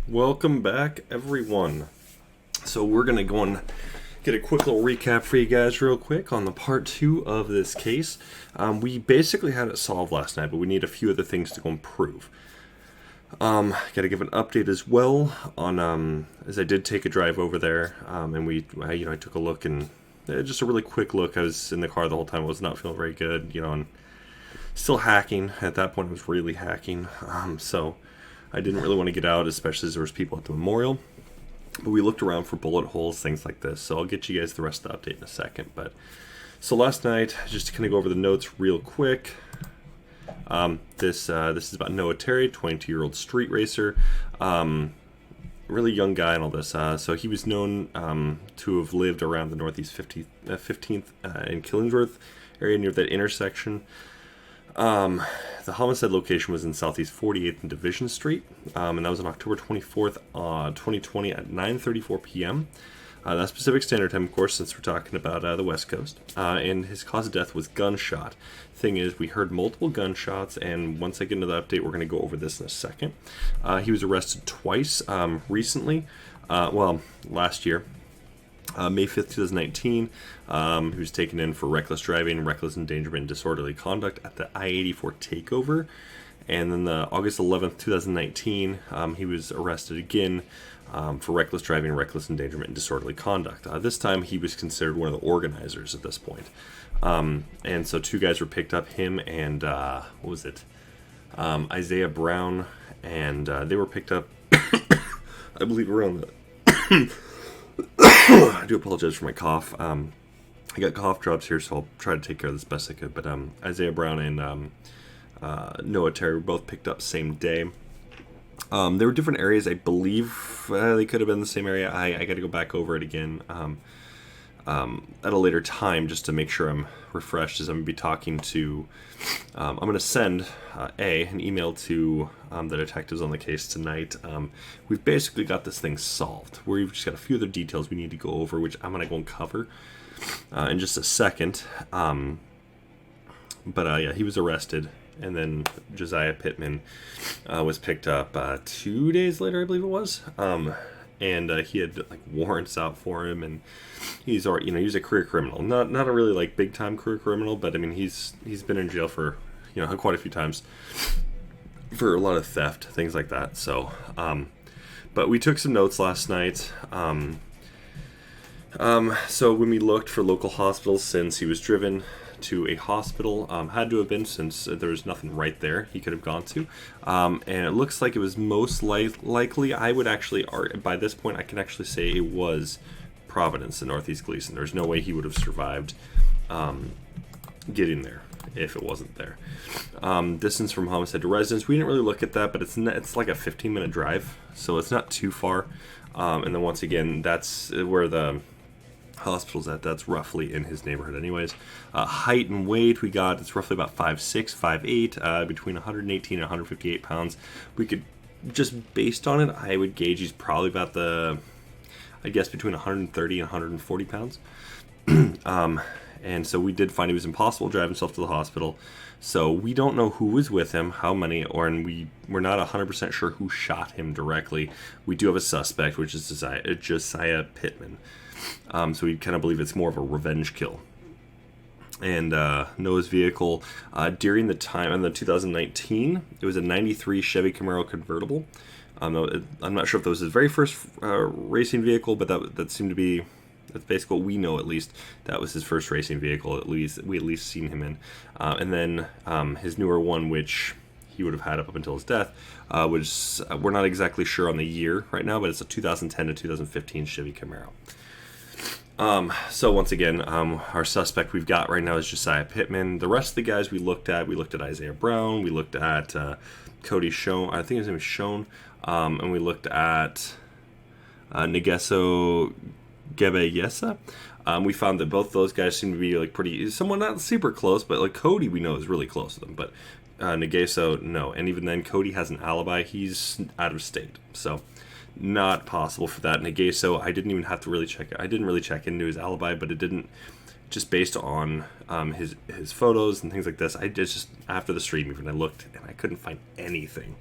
Welcome back, everyone. So we're going to go and get a quick little recap for you guys real quick on the part 2 of this case. We basically had it solved last night, but we need a few other things to go and prove. Got to give an update as well on, as I did take a drive over there, and I took a look, and just a really quick look. I was in the car the whole time. I was not feeling very good, and still hacking. At that point, I was really hacking. So I didn't really want to get out, especially as there was people at the memorial. But we looked around for bullet holes, things like this. So I'll get you guys the rest of the update in a second. But so last night, just to kind of go over the notes real quick. This is about Noah Terry, 22-year-old street racer, really young guy and all this. So he was known to have lived around the Northeast 15th in Killingsworth area near that intersection. The homicide location was in Southeast 48th and Division Street, and that was on October 24th, 2020 at 9:34 p.m. That specific standard time, of course, since we're talking about the West Coast. And his cause of death was gunshot. Thing is, we heard multiple gunshots, and once I get into the update, we're going to go over this in a second. He was arrested twice recently, last year. May 5th, 2019, he was taken in for reckless driving, reckless endangerment, and disorderly conduct at the I-84 takeover. And then August 11th, 2019, he was arrested again for reckless driving, reckless endangerment, and disorderly conduct. This time, he was considered one of the organizers at this point. And so two guys were picked up, him and, Isaiah Brown, and they were picked up, I believe, around the... I do apologize for my cough. I got cough drops here, so I'll try to take care of this best I could. But Isaiah Brown and Noah Terry were both picked up same day. There were different areas. I believe they could have been the same area. I got to go back over it again at a later time just to make sure I'm refreshed, as I'm going to be talking to... I'm going to send an email to the detectives on the case tonight. We've basically got this thing solved. We've just got a few other details we need to go over, which I'm going to go and cover in just a second. He was arrested, and then Josiah Pittman was picked up 2 days later, I believe it was. And he had warrants out for him, and he's a career criminal, not a really big time career criminal, but I mean he's been in jail for quite a few times for a lot of theft, things like that. So, but we took some notes last night. So when we looked for local hospitals, since he was driven to a hospital, had to have been, since there was nothing right there he could have gone to, and it looks like it was most likely, I would actually, by this point I can actually say it was Providence in Northeast Gleason. There's no way he would have survived getting there if it wasn't there. Distance from homicide to residence, we didn't really look at that, but it's like a 15-minute drive, so it's not too far. And then once again, that's where the hospital's at. That's roughly in his neighborhood anyways. Height and weight, we got, it's roughly about 5'6", 5'8", between 118 and 158 pounds. We could, just based on it, I would gauge he's probably about between 130 and 140 pounds. And so we did find it was impossible to drive himself to the hospital. So we don't know who was with him, how many, and we're not 100% sure who shot him directly. We do have a suspect, which is Josiah Pittman. So we kind of believe it's more of a revenge kill. And Noah's vehicle, during the time, in the 2019, it was a 93 Chevy Camaro convertible. I'm not sure if that was his very first racing vehicle, but that seemed to be, that's basically what we know, at least. That was his first racing vehicle, at least we seen him in. And then his newer one, which he would have had up until his death, was, we're not exactly sure on the year right now, but it's a 2010 to 2015 Chevy Camaro. So once again, our suspect we've got right now is Josiah Pittman. The rest of the guys we looked at Isaiah Brown, we looked at Cody Schoen, I think his name was Schoen, and we looked at Negeso Gebeyesa. We found that both those guys seem to be pretty, somewhat not super close, but Cody we know is really close to them, but Negeso, no. And even then, Cody has an alibi. He's out of state, so not possible for that. Negeso, I didn't even have to really check. I didn't really check into his alibi, but it didn't, just based on his photos and things like this. I just after the stream even I looked and I couldn't find anything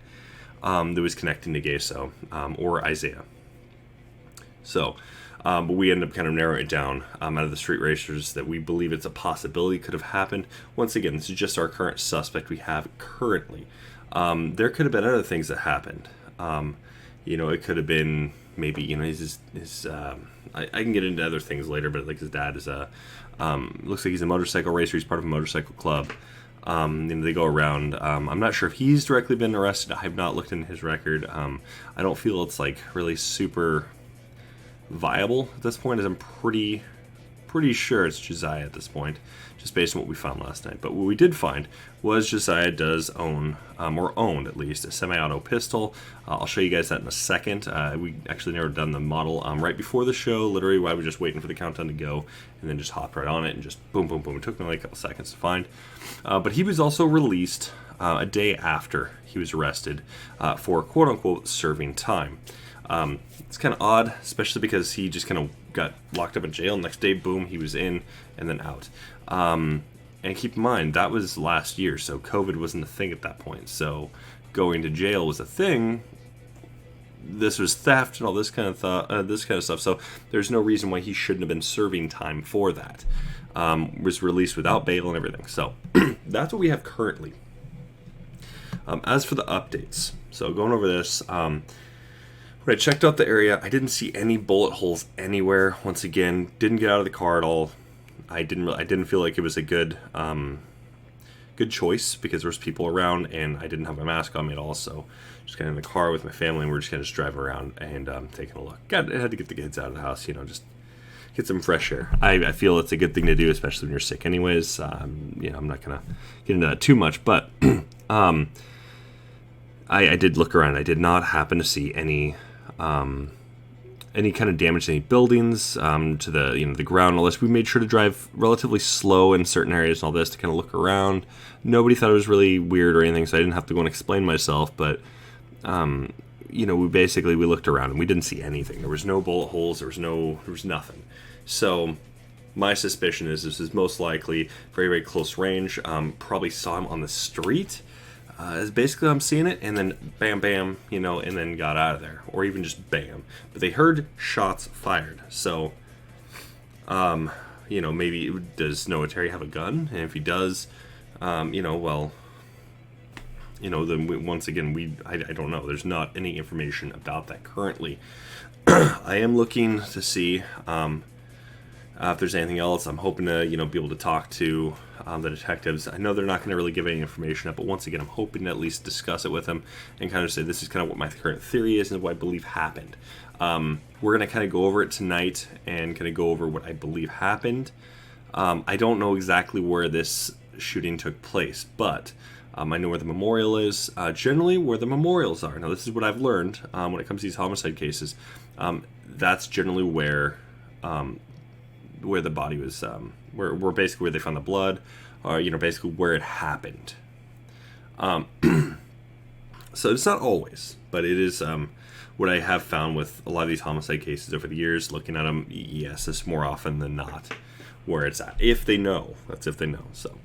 that was connecting to Geso or Isaiah. So, but we ended up kind of narrowing it down out of the street racers that we believe it's a possibility could have happened. Once again, this is just our current suspect we have currently. There could have been other things that happened. It could have been maybe, I can get into other things later, but like his dad is looks like he's a motorcycle racer. He's part of a motorcycle club. They go around. I'm not sure if he's directly been arrested. I have not looked into his record. I don't feel it's like really super viable at this point, as I'm pretty sure it's Josiah at this point, just based on what we found last night. But what we did find was Josiah does own, or owned at least, a semi-auto pistol. I'll show you guys that in a second. We actually never done the model right before the show, literally while we were just waiting for the countdown to go, and then just hopped right on it and just boom, boom, boom. It took me like a couple seconds to find. But he was also released a day after he was arrested for quote-unquote serving time. It's kind of odd, especially because he just kind of got locked up in jail. Next day, boom, he was in and then out. And keep in mind, that was last year, so COVID wasn't a thing at that point. So going to jail was a thing. This was theft and all this kind of stuff. So there's no reason why he shouldn't have been serving time for that. Was released without bail and everything. So that's what we have currently. As for the updates, so going over this. When I checked out the area, I didn't see any bullet holes anywhere. Once again, didn't get out of the car at all. I didn't feel like it was a good choice because there was people around and I didn't have my mask on me at all. So just kind of in the car with my family, and we're just kind of driving around and taking a look. I had to get the kids out of the house, just get some fresh air. I feel it's a good thing to do, especially when you're sick anyways. I'm not going to get into that too much, but I did look around. I did not happen to see any kind of damage to any buildings, to the ground and all this. We made sure to drive relatively slow in certain areas and all this to kind of look around. Nobody thought it was really weird or anything, so I didn't have to go and explain myself, but we looked around and we didn't see anything. There was no bullet holes, there was nothing. So my suspicion is this is most likely very, very close range. Probably saw him on the street. Is basically I'm seeing it, and then bam, bam, and then got out of there, or even just bam. But they heard shots fired, so, maybe does Noah Terry have a gun? And if he does, then once again, I don't know. There's not any information about that currently. I am looking to see if there's anything else. I'm hoping to, be able to talk to the detectives. I know they're not going to really give any information up, but once again, I'm hoping to at least discuss it with them and kind of say this is kind of what my current theory is and what I believe happened. We're going to kind of go over it tonight and kind of go over what I believe happened. I don't know exactly where this shooting took place, but I know where the memorial is. Generally, where the memorials are. Now, this is what I've learned when it comes to these homicide cases. That's generally where the body was, where basically where they found the blood, or basically where it happened. So it's not always, but it is what I have found with a lot of these homicide cases over the years. Looking at them, yes, it's more often than not where it's at. If they know, that's if they know. So,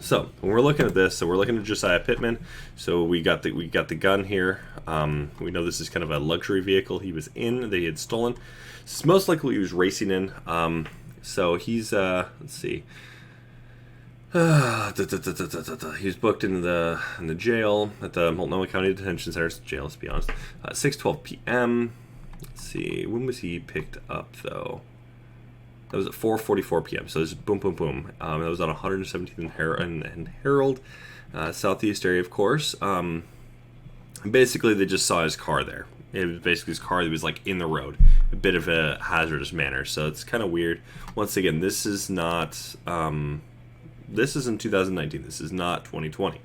so when we're looking at this, so we're looking at Josiah Pittman. So we got the gun here. We know this is kind of a luxury vehicle he was in that he had stolen. It's most likely he was racing in. So he's let's see. He was booked in the jail at the Multnomah County Detention Center. Jail, let's be honest. 6:12 p.m. Let's see. When was he picked up though? That was at 4:44 p.m. So it's boom, boom, boom. That was on 117th and Herald, southeast area, of course. Basically, they just saw his car there. It was basically his car that was like in the road, a bit of a hazardous manner. So it's kind of weird. Once again, this is not. This is in 2019. This is not 2020.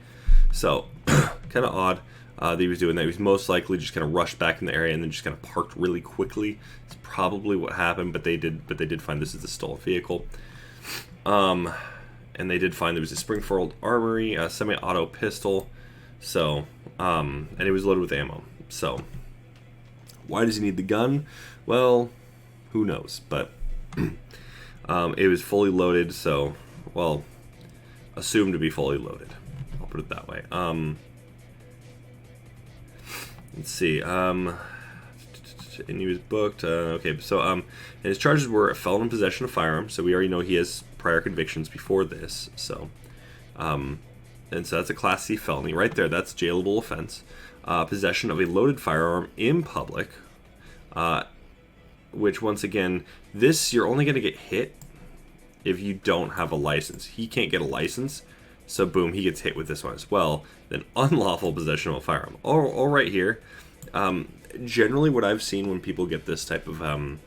So kind of odd that he was doing that. He was most likely just kind of rushed back in the area and then just kind of parked really quickly. It's probably what happened. But they did find this is a stolen vehicle. And they did find there was a Springfield Armory, a semi-auto pistol. So and it was loaded with ammo. So why does he need the gun? Well, who knows? But it was fully loaded. So assumed to be fully loaded. I'll put it that way. let's see. And he was booked. Okay, so and his charges were a felon in possession of firearms. So we already know he has prior convictions before this. So, and so that's a Class C felony right there. That's jailable offense. Possession of a loaded firearm in public, which once again, this you're only going to get hit if you don't have a license. He can't get a license, so boom, he gets hit with this one as well. Then unlawful possession of a firearm. All right here. Generally, what I've seen when people get this type of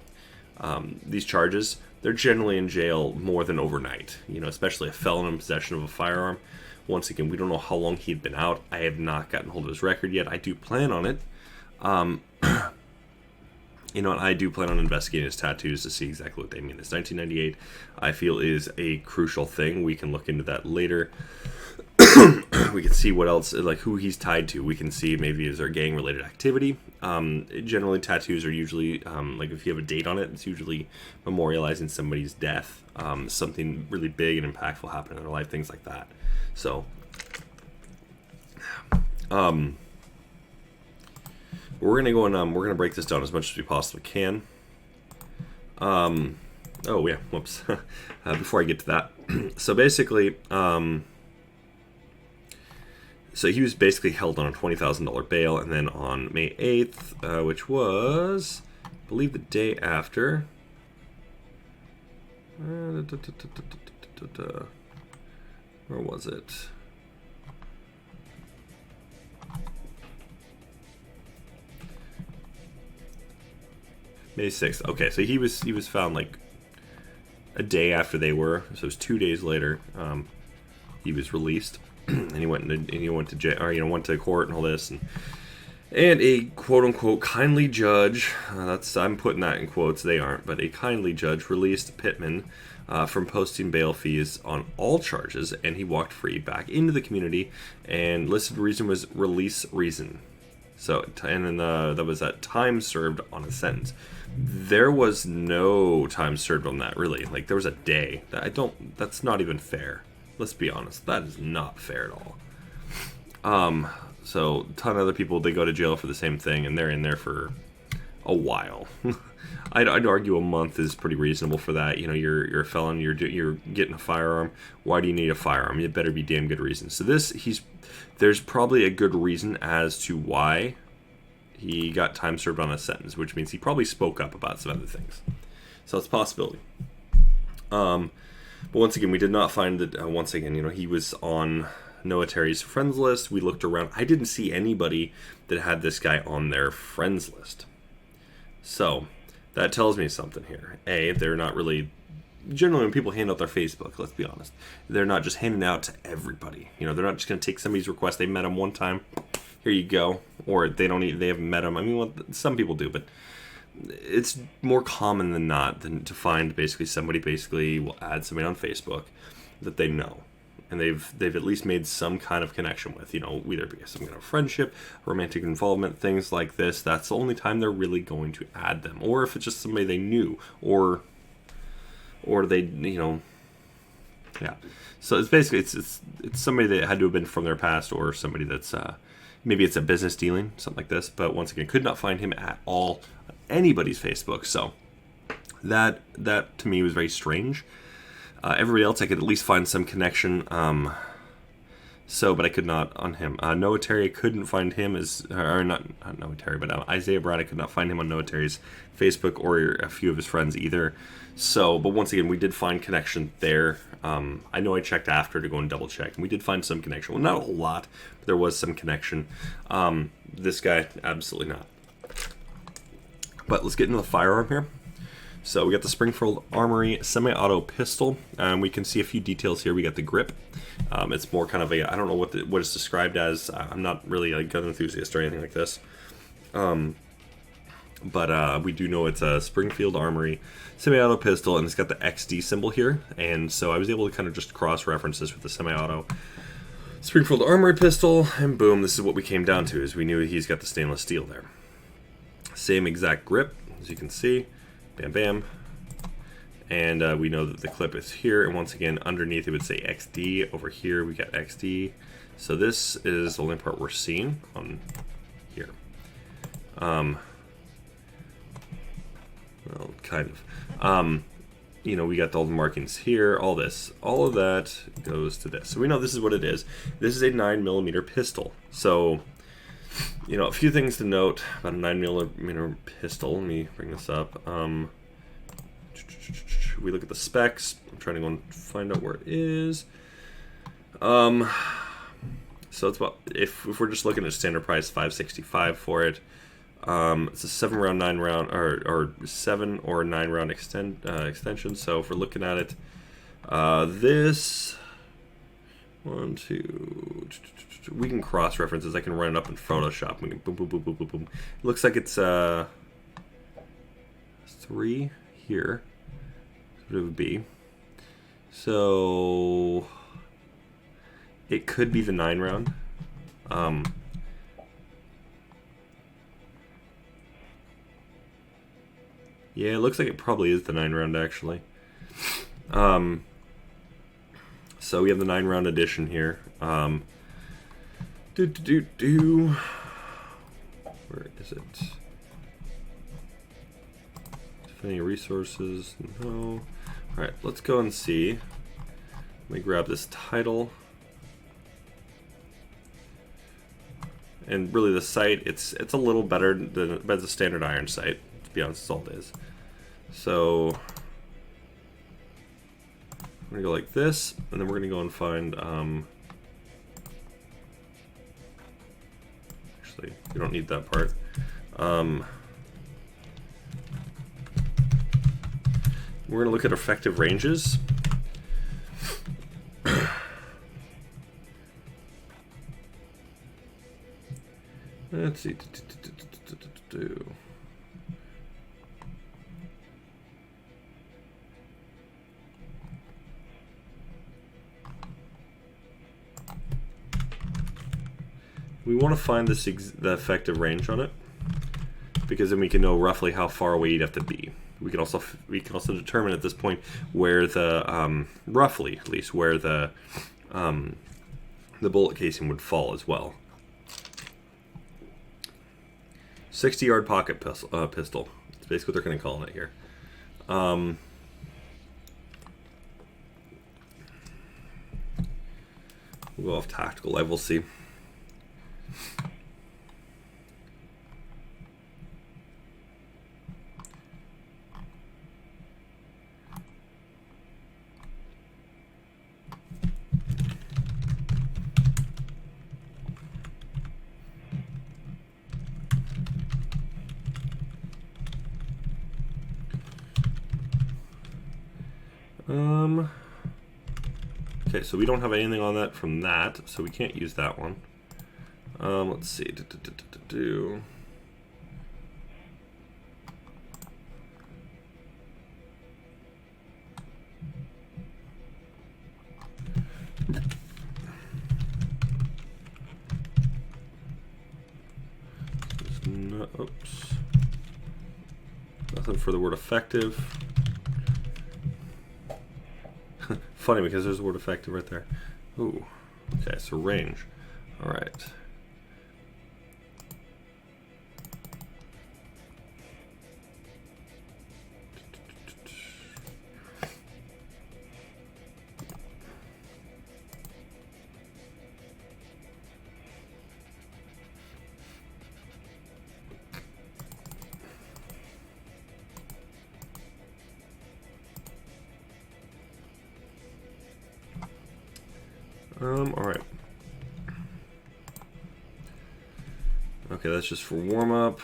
these charges, they're generally in jail more than overnight. You know, especially a felon in possession of a firearm. Once again, we don't know how long he'd been out. I have not gotten hold of his record yet. I do plan on it. You know, and I do plan on investigating his tattoos to see exactly what they mean. This 1998, I feel, is a crucial thing. We can look into that later. We can see what else, like who he's tied to. We can see maybe is there gang-related activity. Generally, tattoos are usually, like if you have a date on it, it's usually memorializing somebody's death. Something really big and impactful happened in their life, things like that. So, we're gonna go and we're gonna break this down as much as we possibly can. Oh yeah, whoops. Before I get to that, so basically, so he was basically held on a $20,000 bail, and then on May 8th, which was, I believe, the day after. Where was it? May 6th. Okay, so he was found like a day after they were. So it was 2 days later. He was released, and he went to jail, or went to court and all this, and a quote unquote kindly judge. I'm putting that in quotes. They aren't, but a kindly judge released Pittman from posting bail fees on all charges, and he walked free back into the community. And listed reason was release reason. So, and then that was that time served on a sentence. There was no time served on that, really. Like, there was a day. That's not even fair. Let's be honest. That is not fair at all. So, a ton of other people, they go to jail for the same thing, and they're in there for a while. I'd argue a month is pretty reasonable for that. You know, you're a felon, you're getting a firearm. Why do you need a firearm? It better be damn good reason. So there's probably a good reason as to why he got time served on a sentence, which means he probably spoke up about some other things. So it's a possibility. But once again, we did not find that. Once again, he was on Noah Terry's friends list. We looked around. I didn't see anybody that had this guy on their friends list. So that tells me something here. A, they're not really, generally when people hand out their Facebook, let's be honest, they're not just handing out to everybody. They're not just going to take somebody's request. They met him one time, here you go. Or they haven't met him. I mean, some people do, but it's more common than not to find basically somebody will add somebody on Facebook that they know. And they've at least made some kind of connection with, either be some kind of friendship, romantic involvement, things like this. That's the only time they're really going to add them. Or if it's just somebody they knew, or they, yeah. So it's basically, it's somebody that had to have been from their past, or somebody that's, maybe it's a business dealing, something like this. But once again, could not find him at all on anybody's Facebook. So that to me was very strange. Everybody else, I could at least find some connection. But I could not on him. Noah Terry, I couldn't find him or not Noah Terry, but Isaiah Brad, I could not find him on Noah Terry's Facebook or a few of his friends either. So, but once again, we did find connection there. I know I checked after to go and double check, and we did find some connection. Well, not a whole lot, but there was some connection. This guy, absolutely not. But let's get into the firearm here. So we got the Springfield Armory semi-auto pistol. We can see a few details here. We got the grip. It's more kind of I don't know what it's described as. I'm not really a gun enthusiast or anything like this. But we do know it's a Springfield Armory semi-auto pistol, and it's got the XD symbol here. And so I was able to kind of just cross-reference this with the semi-auto Springfield Armory pistol, and boom, this is what we came down to, is we knew he's got the stainless steel there. Same exact grip, as you can see. Bam, bam. And we know that the clip is here. And once again, underneath it would say XD. Over here, we got XD. So this is the only part we're seeing on here. Well, kind of. You know, we got all the markings here, all of that goes to this. So we know this is what it is. This is a 9mm pistol. So, you know, a few things to note about a 9mm pistol. Let me bring this up. We look at the specs. I'm trying to go and find out where it is. So it's about, if we're just looking at standard price, $565 for it. It's a 7-round, 9-round, or 7 or 9-round extension. So if we're looking at it, this 1, 2, we can cross references. I can run it up in Photoshop. We can boom, boom, boom, boom, boom, boom. It looks like it's 3 here. That's what it would be. So it could be the 9-round. Yeah, it looks like it probably is the 9-round actually. So we have the 9-round edition here. Where is it? Any resources? No. Alright, let's go and see. Let me grab this title. And really the site, it's a little better than a standard iron site, to be honest, that's all it is. So we're gonna go like this, and then we're gonna go and find actually we don't need that part. We're gonna look at effective ranges. Let's see. We want to find the effective range on it, because then we can know roughly how far away you'd have to be. We can also determine at this point where the roughly at least where the bullet casing would fall as well. 60-yard pocket pistol. That's basically what they're going to call it here. We'll go off tactical life. We'll see. Okay, so we don't have anything on that from that, so we can't use that one. Let's see. Oops. Nothing for the word effective. Funny because there's the word effective right there. Ooh. Okay, so range. All right. All right. Okay, that's just for warm up.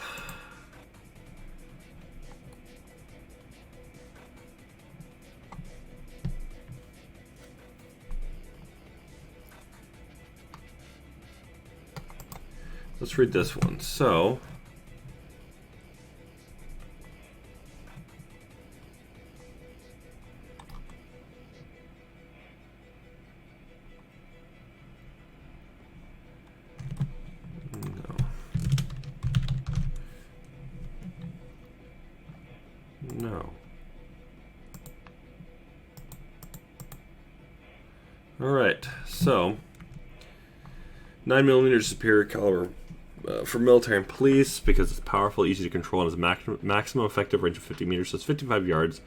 Let's read this one. So, no. All right, so 9mm superior caliber for military and police, because it's powerful, easy to control, and has a maximum effective range of 50 meters, so it's 55 yards.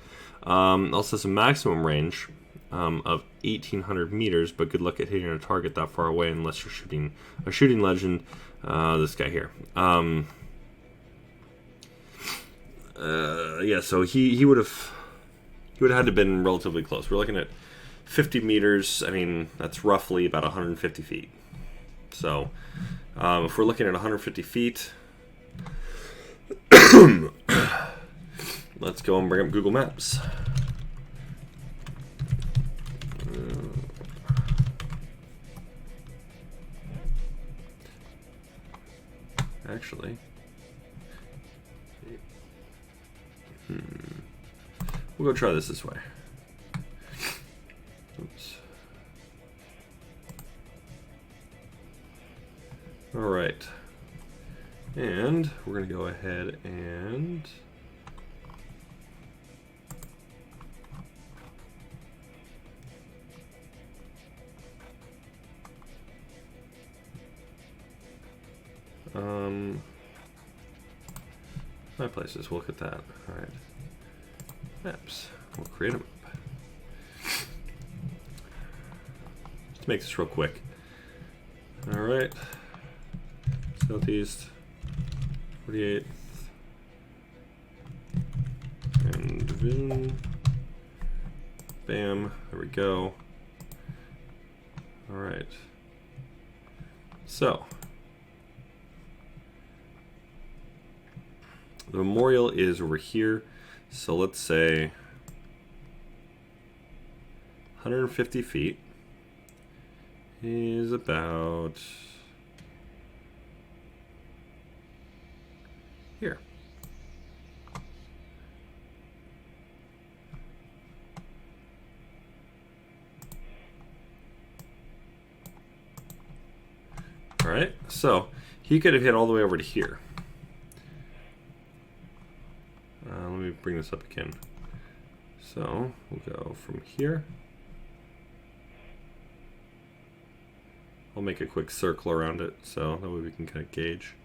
Also has a maximum range of 1,800 meters, but good luck at hitting a target that far away unless you're shooting a shooting legend. This guy here. Yeah, so he would have had to been relatively close. We're looking at 50 meters. I mean, that's roughly about 150 feet. So if we're looking at 150 feet, let's go and bring up Google Maps. Actually, we'll go try this way. Oops. All right, and we're going to go ahead and my places. We'll look at that. All right, maps. We'll create a map. Let's make this real quick. All right, southeast, 48th, and division. Bam. There we go. All right. So. The memorial is over here, so let's say 150 feet is about here. All right, so he could have hit all the way over to here. Let me bring this up again. So we'll go from here. I'll make a quick circle around it so that way we can kind of gauge.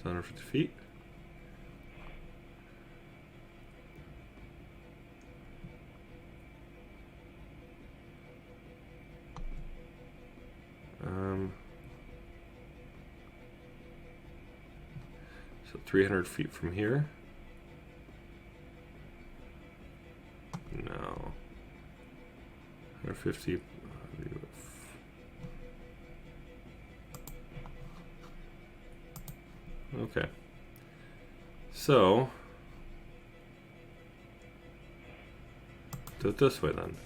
So 150 feet. So 300 feet from here. No. 150. Okay. So do it this way then.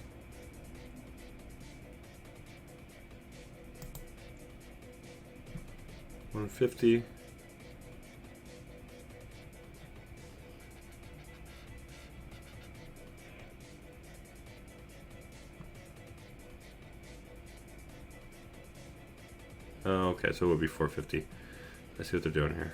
$150. Oh, okay, so it would be 450. I see what they're doing here.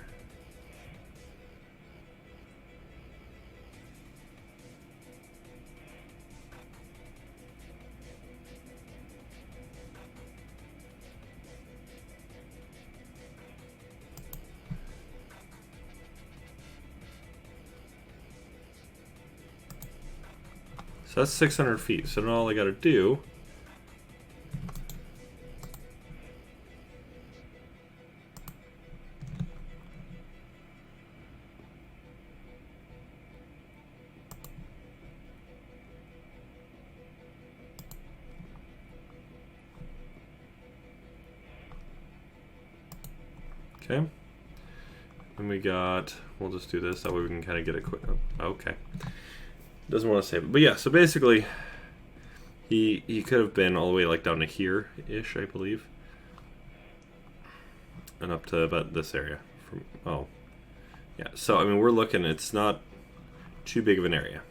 So that's 600 feet. So now all I got to do okay. And we got, we'll just do this, that way we can kind of get a quick, oh, okay. Doesn't want to save it. But yeah, so basically, he could have been all the way like down to here-ish, I believe. And up to about this area. From, oh. Yeah, so I mean, we're looking, it's not too big of an area.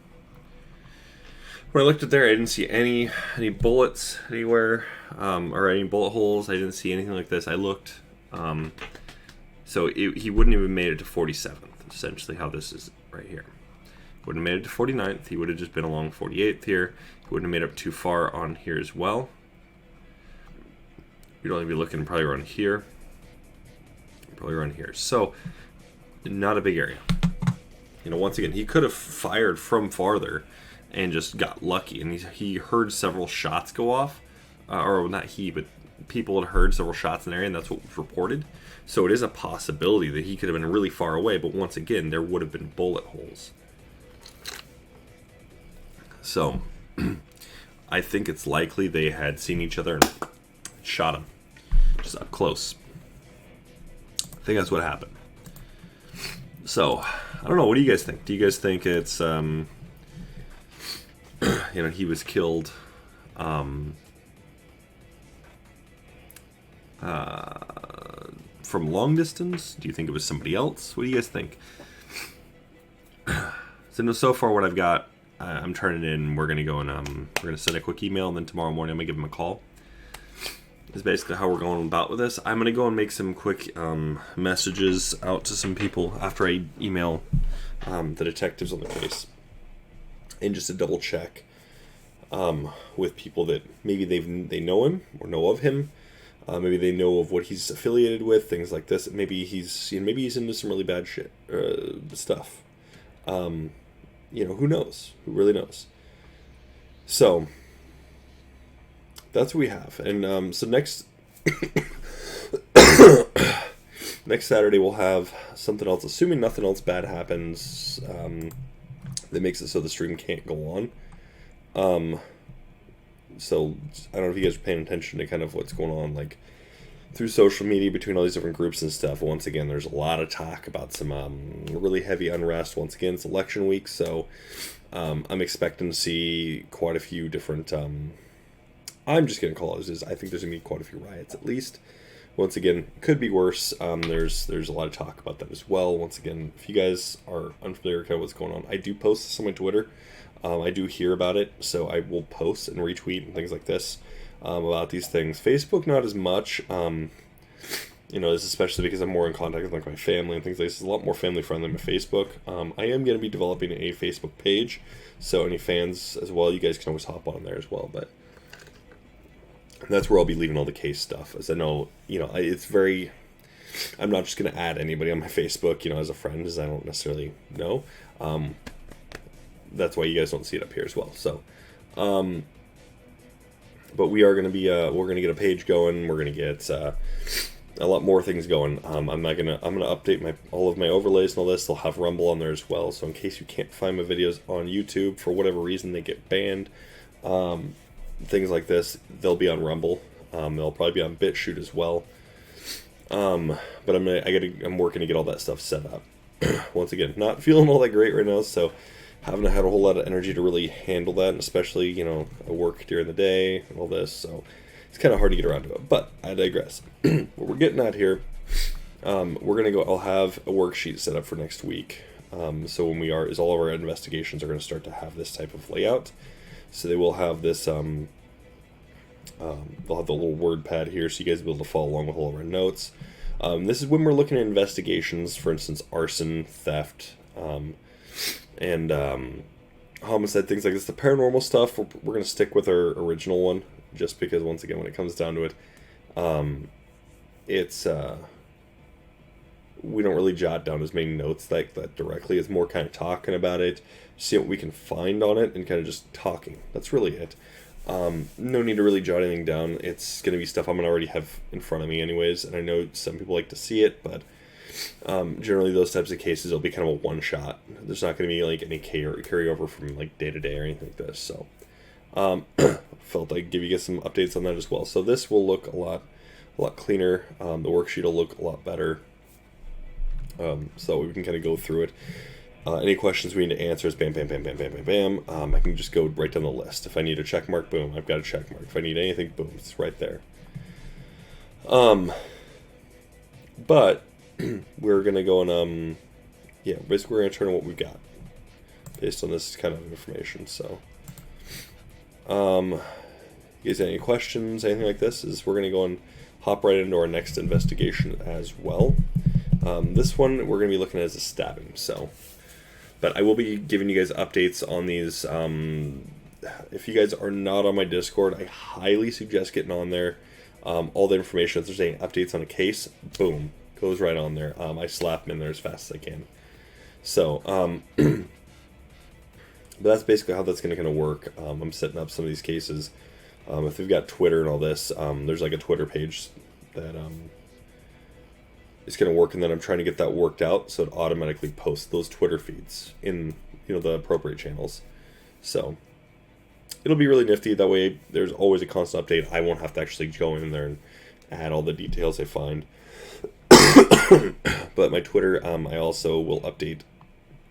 When I looked at there, I didn't see any bullets anywhere, or any bullet holes. I didn't see anything like this. I looked, so he wouldn't even made it to 47th, essentially how this is right here. Wouldn't have made it to 49th. He would have just been along 48th here. He wouldn't have made it too far on here as well. You'd only be looking probably around here. Probably around here. So, not a big area. You know, once again, he could have fired from farther and just got lucky. And he heard several shots go off. Or not he, but people had heard several shots in the area, and that's what was reported. So it is a possibility that he could have been really far away, but once again, there would have been bullet holes. So, I think it's likely they had seen each other and shot him. Just up close. I think that's what happened. So, I don't know, what do you guys think? Do you guys think it's, you know, he was killed, from long distance? Do you think it was somebody else? What do you guys think? So far what I've got, I'm turning in. We're gonna go and we're gonna send a quick email, and then tomorrow morning I'm gonna give him a call. Is basically how we're going about with this. I'm gonna go and make some quick messages out to some people after I email the detectives on the case, and just to double check with people that maybe they know him or know of him. Maybe they know of what he's affiliated with, things like this. Maybe he's into some really bad shit stuff. You know, who knows? Who really knows? So that's what we have. And so next Saturday we'll have something else. Assuming nothing else bad happens that makes it so the stream can't go on. So I don't know if you guys are paying attention to kind of what's going on, like through social media between all these different groups and stuff. Once again, there's a lot of talk about some really heavy unrest. Once again, it's election week, so I'm expecting to see quite a few different. I'm just gonna call it as is. I think there's gonna be quite a few riots at least. Once again, could be worse. There's a lot of talk about that as well. Once again, if you guys are unfamiliar with kind of what's going on, I do post this on my Twitter. I do hear about it, so I will post and retweet and things like this about these things. Facebook, not as much. You know, this is especially because I'm more in contact with like my family and things like this. It's a lot more family friendly than my Facebook. I am going to be developing a Facebook page, so any fans as well, you guys can always hop on there as well. But that's where I'll be leaving all the case stuff, as I know, you know, it's very. I'm not just going to add anybody on my Facebook, you know, as a friend, as I don't necessarily know. That's why you guys don't see it up here as well. So, but we are going to be, we're going to get a page going. We're going to get a lot more things going. I'm going to update all of my overlays and all this. They'll have Rumble on there as well. So in case you can't find my videos on YouTube for whatever reason they get banned, things like this, they'll be on Rumble. They'll probably be on BitChute as well. But I'm working to get all that stuff set up. Once again, not feeling all that great right now, so haven't had a whole lot of energy to really handle that, and especially, you know, I work during the day and all this, so it's kind of hard to get around to it. But I digress. What we're getting at here, we're gonna go. I'll have a worksheet set up for next week. So when all of our investigations are going to start to have this type of layout. So they will have this. They'll have the little word pad here, so you guys will be able to follow along with all of our notes. This is when we're looking at investigations, for instance, arson, theft, and homicide, things like this. The paranormal stuff, we're going to stick with our original one, just because, once again, when it comes down to it, it's we don't really jot down as many notes like that directly. It's more kind of talking about it, seeing what we can find on it, and kind of just talking. That's really it. No need to really jot anything down. It's going to be stuff I'm going to already have in front of me anyways, and I know some people like to see it, but generally those types of cases will be kind of a one-shot. There's not going to be like any carryover from like day to day or anything like this, so felt I'd give you guys some updates on that as well. So this will look a lot cleaner. The worksheet will look a lot better, so we can kind of go through it. Any questions we need to answer is bam, bam, bam, bam, bam, bam, bam. I can just go right down the list. If I need a check mark, boom, I've got a check mark. If I need anything, boom, it's right there. But we're gonna go and yeah, basically we're gonna turn on what we got based on this kind of information. So, you guys have any questions, anything like this? We're gonna go and hop right into our next investigation as well. This one we're gonna be looking at as a stabbing. So. But I will be giving you guys updates on these. If you guys are not on my Discord, I highly suggest getting on there. All the information, if there's any updates on a case, boom, goes right on there. I slap them in there as fast as I can. So, but that's basically how that's going to work. I'm setting up some of these cases. If they've got Twitter and all this, there's like a Twitter page that is going to work, and then I'm trying to get that worked out so it automatically posts those Twitter feeds in the appropriate channels. So it'll be really nifty. That way there's always a constant update. I won't have to actually go in there and add all the details I find. But my Twitter, I also will update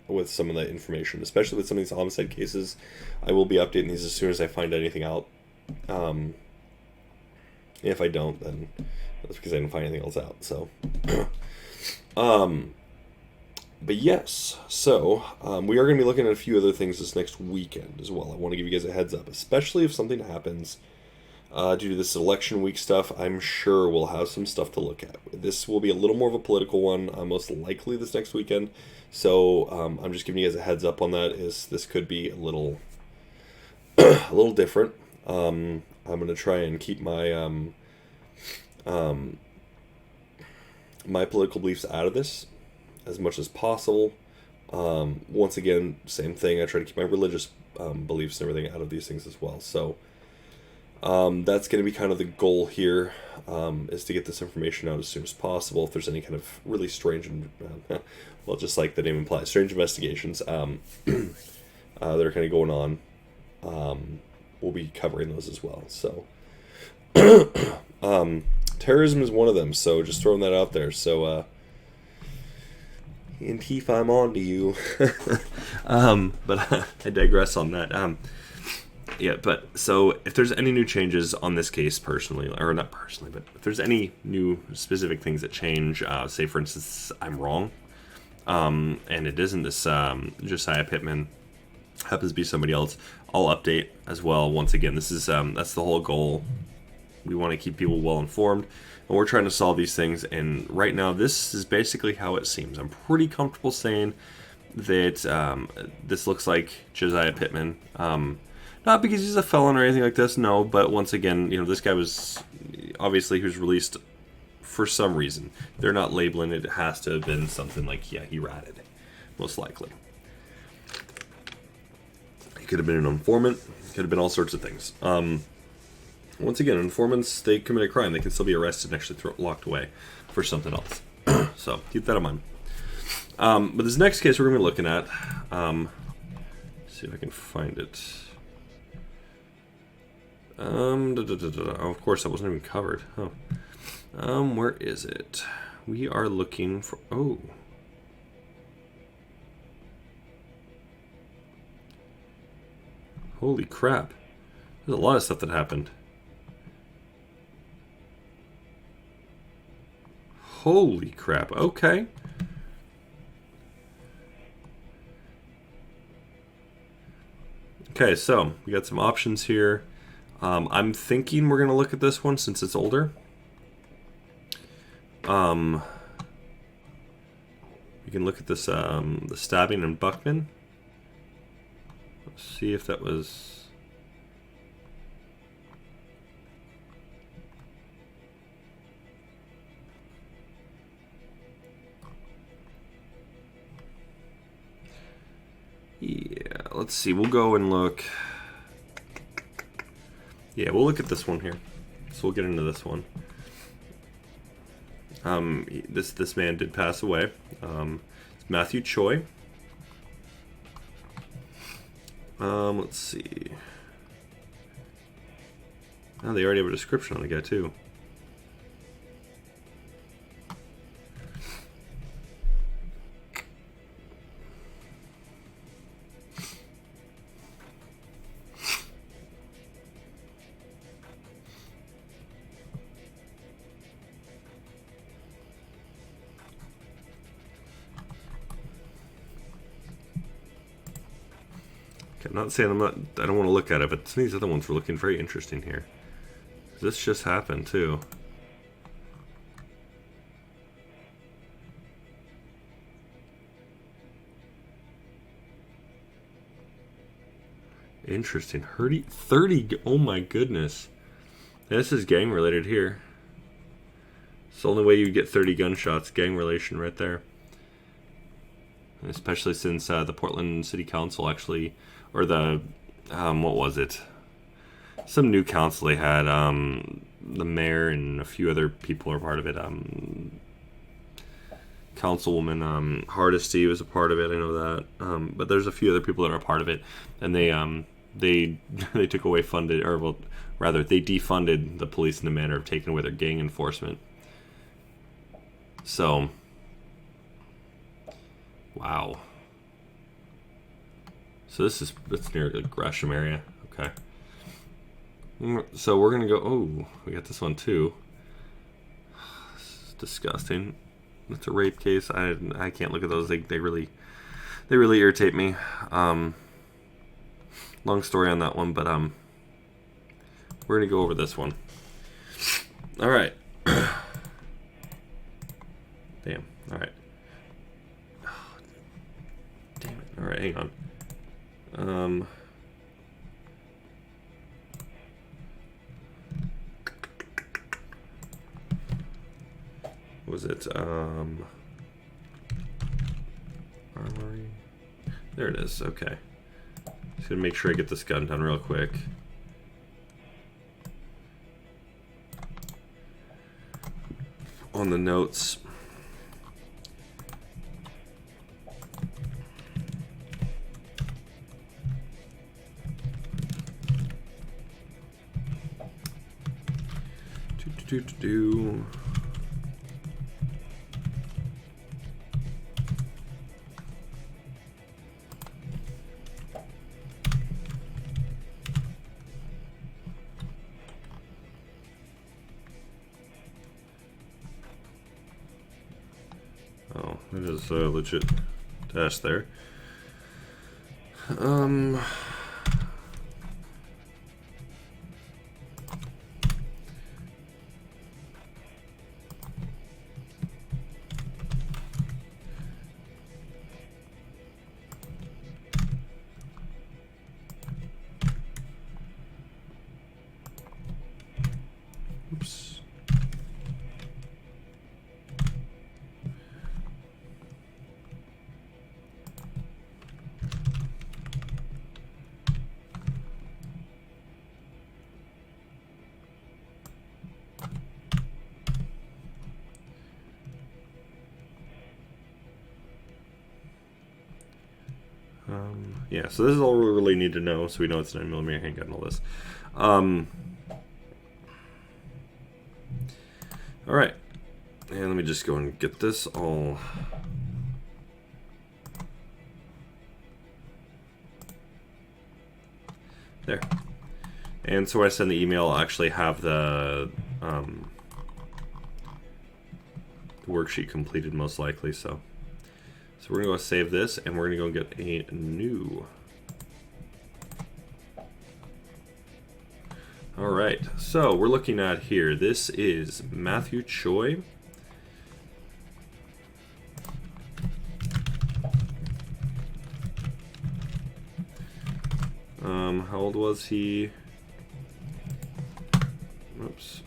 with some of the information, especially with some of these homicide cases. I will be updating these as soon as I find anything out. If I don't, then that's because I didn't find anything else out. So, but yes, so we are going to be looking at a few other things this next weekend as well. I want to give you guys a heads up, especially if something happens due to this election week stuff. I'm sure we'll have some stuff to look at. This will be a little more of a political one, most likely this next weekend. So I'm just giving you guys a heads up on that. This could be a little different. I'm going to try and keep my my political beliefs out of this as much as possible. Once again, same thing. I try to keep my religious beliefs and everything out of these things as well. So that's going to be kind of the goal here, is to get this information out as soon as possible. If there's any kind of really strange, well, just like the name implies, strange investigations that are kind of going on, we'll be covering those as well. So terrorism is one of them, so just throwing that out there. So Antifa, I'm on to you. But I digress on that. Yeah, but so if there's any new changes on this case personally, or not personally, but if there's any new specific things that change, say for instance, I'm wrong, and it isn't this Josiah Pittman, happens to be somebody else, I'll update as well. Once again, this is that's the whole goal. We want to keep people well informed, and we're trying to solve these things. And right now, this is basically how it seems. I'm pretty comfortable saying that this looks like Josiah Pittman. Not because he's a felon or anything like this, no. But once again, this guy was obviously he was released for some reason. They're not labeling it. It has to have been something like, yeah, he ratted, most likely. He could have been an informant. Could have been all sorts of things. Once again, informants, they commit a crime. They can still be arrested and actually locked away for something else. So keep that in mind. But this next case we're going to be looking at, see if I can find it. Oh, of course, that wasn't even covered. Oh. Where is it? We are looking for... Oh. Holy crap. There's a lot of stuff that happened. Holy crap. Okay. Okay, so we got some options here. I'm thinking we're going to look at this one since it's older. We can look at this, the stabbing in Buckman. Let's see if that was... Yeah, let's see. We'll go and look... Yeah, we'll look at this one here. So we'll get into this one. This man did pass away. It's Matthew Choi. Let's see. Oh, they already have a description on the guy too. I'm not saying I don't want to look at it, but some of these other ones were looking very interesting here. This just happened too. Interesting. 30. Oh my goodness. This is gang related here. It's the only way you get 30 gunshots. Gang relation right there. Especially since the Portland City Council actually, or the, what was it? Some new council they had. The mayor and a few other people are part of it. Councilwoman Hardesty was a part of it. I know that. But there's a few other people that are a part of it, and they took away funded, or well, rather they defunded the police in the manner of taking away their gang enforcement. So, wow. So it's near the Gresham area. Okay. So we're gonna go. Oh, we got this one too. This is disgusting. It's a rape case. I can't look at those. They really irritate me. Long story on that one, but we're gonna go over this one. All right. Damn. All right. Oh, damn it. All right. Hang on. Was it Armory? There it is. Okay. Just gonna make sure I get this gun done real quick. On the notes. Do. Oh, it is a legit dash there. Oops. Yeah, so this is all we really need to know, so we know it's 9mm handgun and all this. Alright, and let me just go and get this all. There. And so when I send the email, I'll actually have the worksheet completed most likely, so we're going to go save this, and we're going to go get a new. Alright, so we're looking at here, this is Matthew Choi. How old was he? Oops.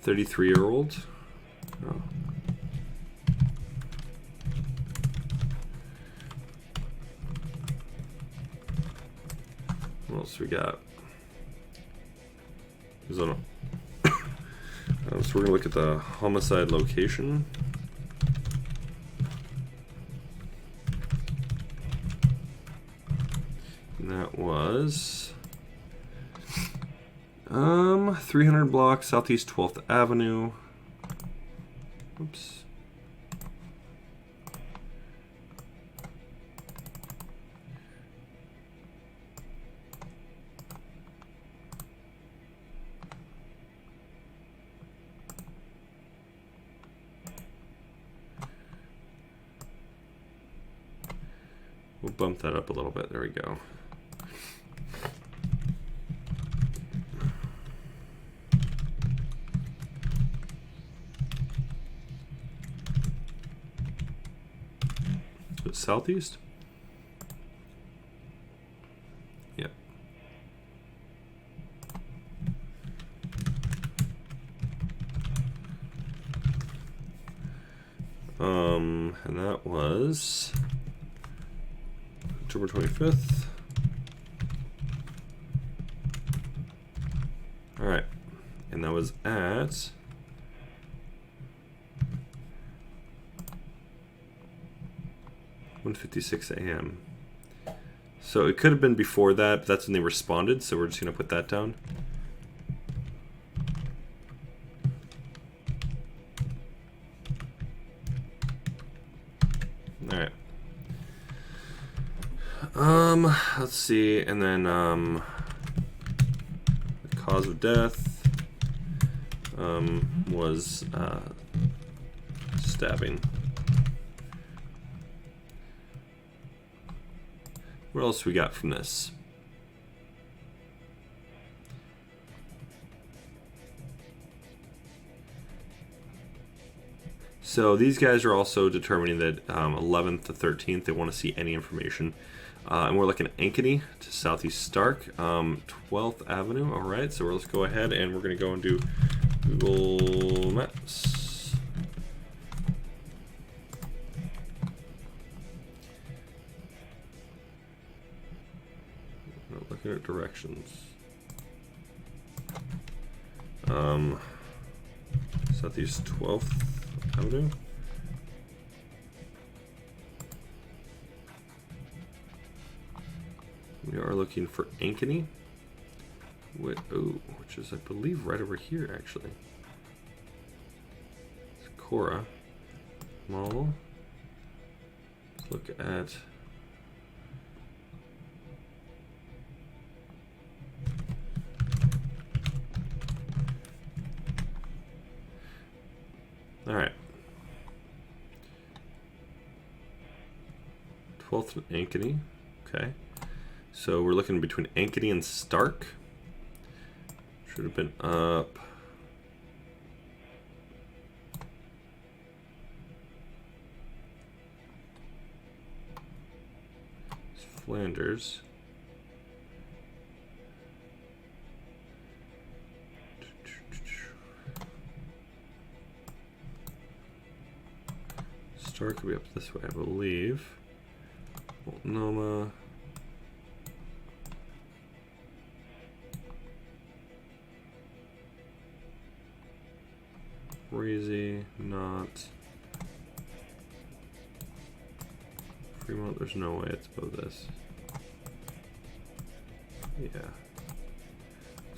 33-year-old. Oh. What else we got? So we're going to look at the homicide location. And that was 300 block Southeast 12th Avenue. Oops. We'll bump that up a little bit. There we go. Southeast. And that was October 25th. All right, and that was at 1:56 a.m. So it could have been before that, but that's when they responded, so we're just going to put that down. Alright. Let's see, and then the cause of death was stabbing. What else we got from this? So these guys are also determining that 11th to 13th, they want to see any information. And we're looking at Ankeny to Southeast Stark, 12th Avenue. All right, so let's go ahead and we're going to go and do Google Maps. Looking at directions. Southeast 12th Avenue. We are looking for Ankeny, which is, I believe, right over here, actually. It's Cora Mall. Let's look at all right. 12th and Ankeny. Okay. So we're looking between Ankeny and Stark. Should have been up. It's Flanders. Stark will be up this way, I believe. Multnomah. Breezy, not. Fremont, there's no way it's above this. Yeah.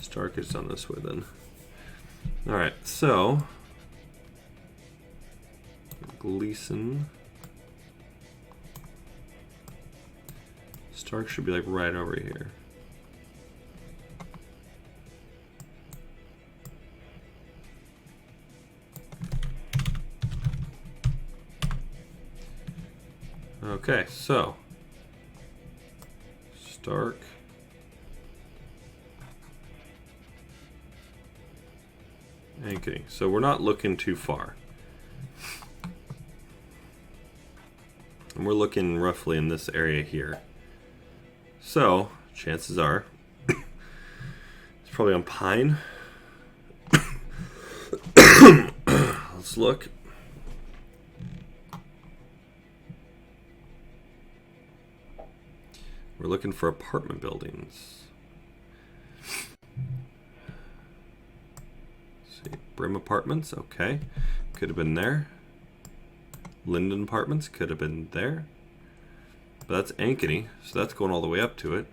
Stark is down this way then. Alright, so Gleason. Stark should be like right over here. Okay, so Stark, Ankeny. So we're not looking too far. And we're looking roughly in this area here. So, chances are, it's probably on Pine. Let's look. We're looking for apartment buildings. Let's see, Brim Apartments, okay. Could have been there. Linden Apartments could have been there. But that's Ankeny, so that's going all the way up to it.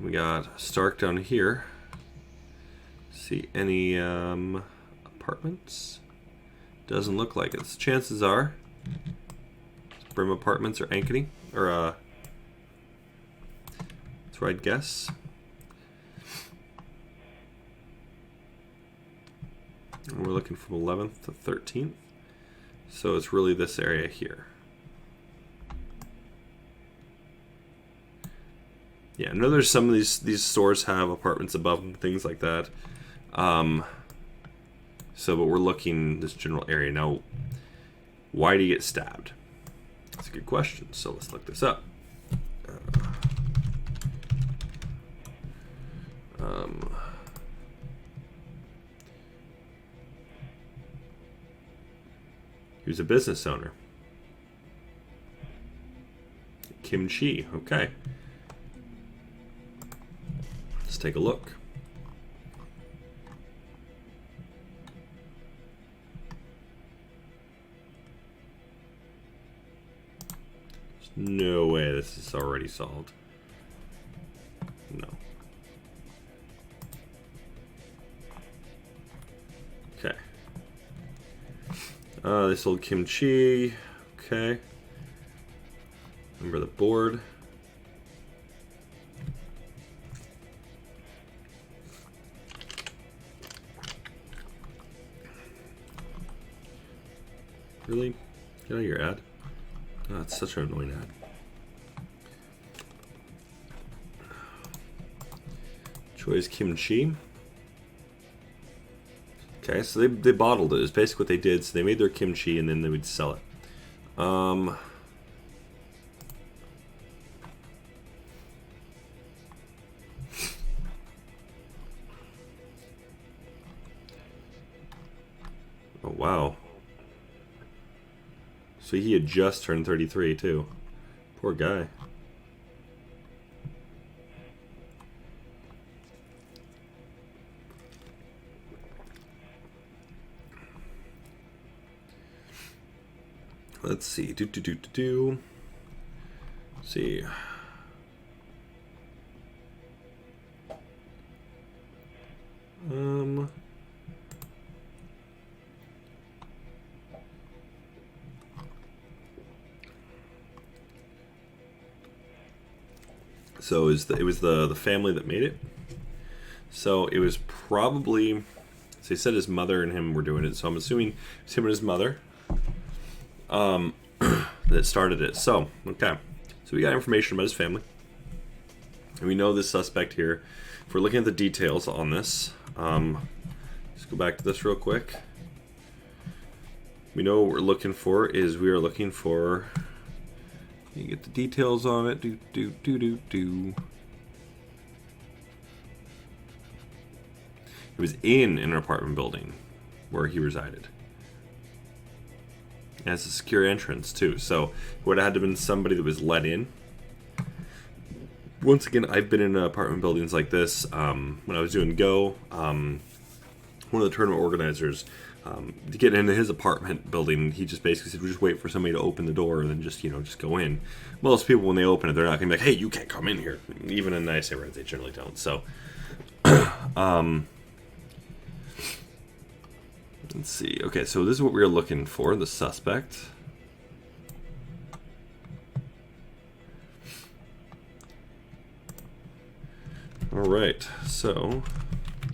We got Stark down here. See any apartments? Doesn't look like it. So chances are it's Brim Apartments or Ankeny, or that's what I'd guess. And we're looking from 11th to 13th. So it's really this area here. Yeah, I know there's some of these stores have apartments above them, things like that. So, but we're looking in this general area. Now, why do you get stabbed? That's a good question. So let's look this up. He was a business owner. Kimchi, okay. Let's take a look. There's no way this is already solved. No. Okay. They sold kimchi. Okay. Remember the board. Really? Get out of your ad. Oh, it's such an annoying ad. Choi's kimchi. Okay, so they bottled it. It's basically what they did. So they made their kimchi and then they would sell it. Oh, wow. So he had just turned 33, too. Poor guy. Let's see. Let's see. So it was the family that made it. So it was probably, so he said his mother and him were doing it. So I'm assuming it's him and his mother that started it. So, okay. So we got information about his family. And we know this suspect here. If we're looking at the details on this, let's go back to this real quick. We know what we're looking for is we are looking for, you get the details on it. It was in an apartment building where he resided. It has a secure entrance too, so it would have had to have been somebody that was let in. Once again, I've been in apartment buildings like this. When I was doing Go, one of the tournament organizers, to get into his apartment building, he just basically said, "We'll just wait for somebody to open the door and then just go in." Most people, when they open it, they're not going to be like, "Hey, you can't come in here." Even in nice neighborhoods, they generally don't. So, let's see. Okay, so this is what we were looking for, the suspect. All right, so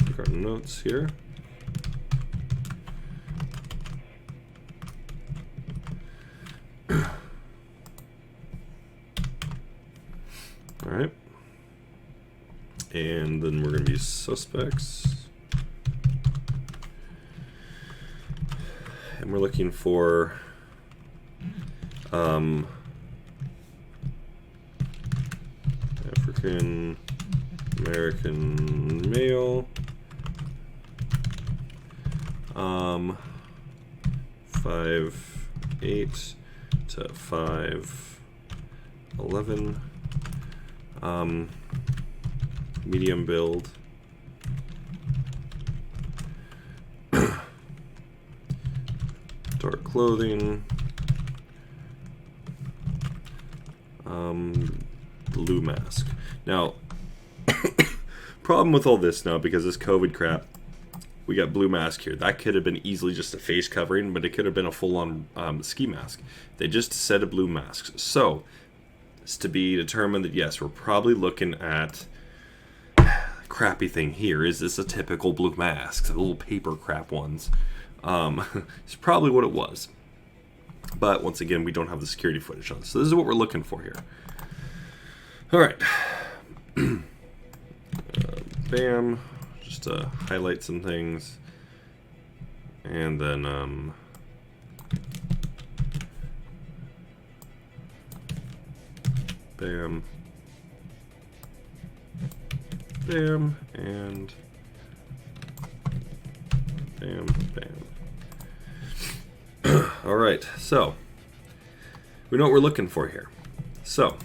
take our notes here. All right, and then we're going to be suspects, and we're looking for African American male, 5'8" to 5'11", medium build, dark clothing, blue mask. Now, problem with all this now, because this COVID crap, we got blue mask here. That could have been easily just a face covering, but it could have been a full-on ski mask. They just said a blue mask. So, it's to be determined that, yes, we're probably looking at crappy thing here. Is this a typical blue mask? The little paper crap ones. It's probably what it was. But, once again, we don't have the security footage on. So, this is what we're looking for here. All right. Bam. Just to highlight some things. And then, bam. Bam. And bam, bam. All right, so we know what we're looking for here. So,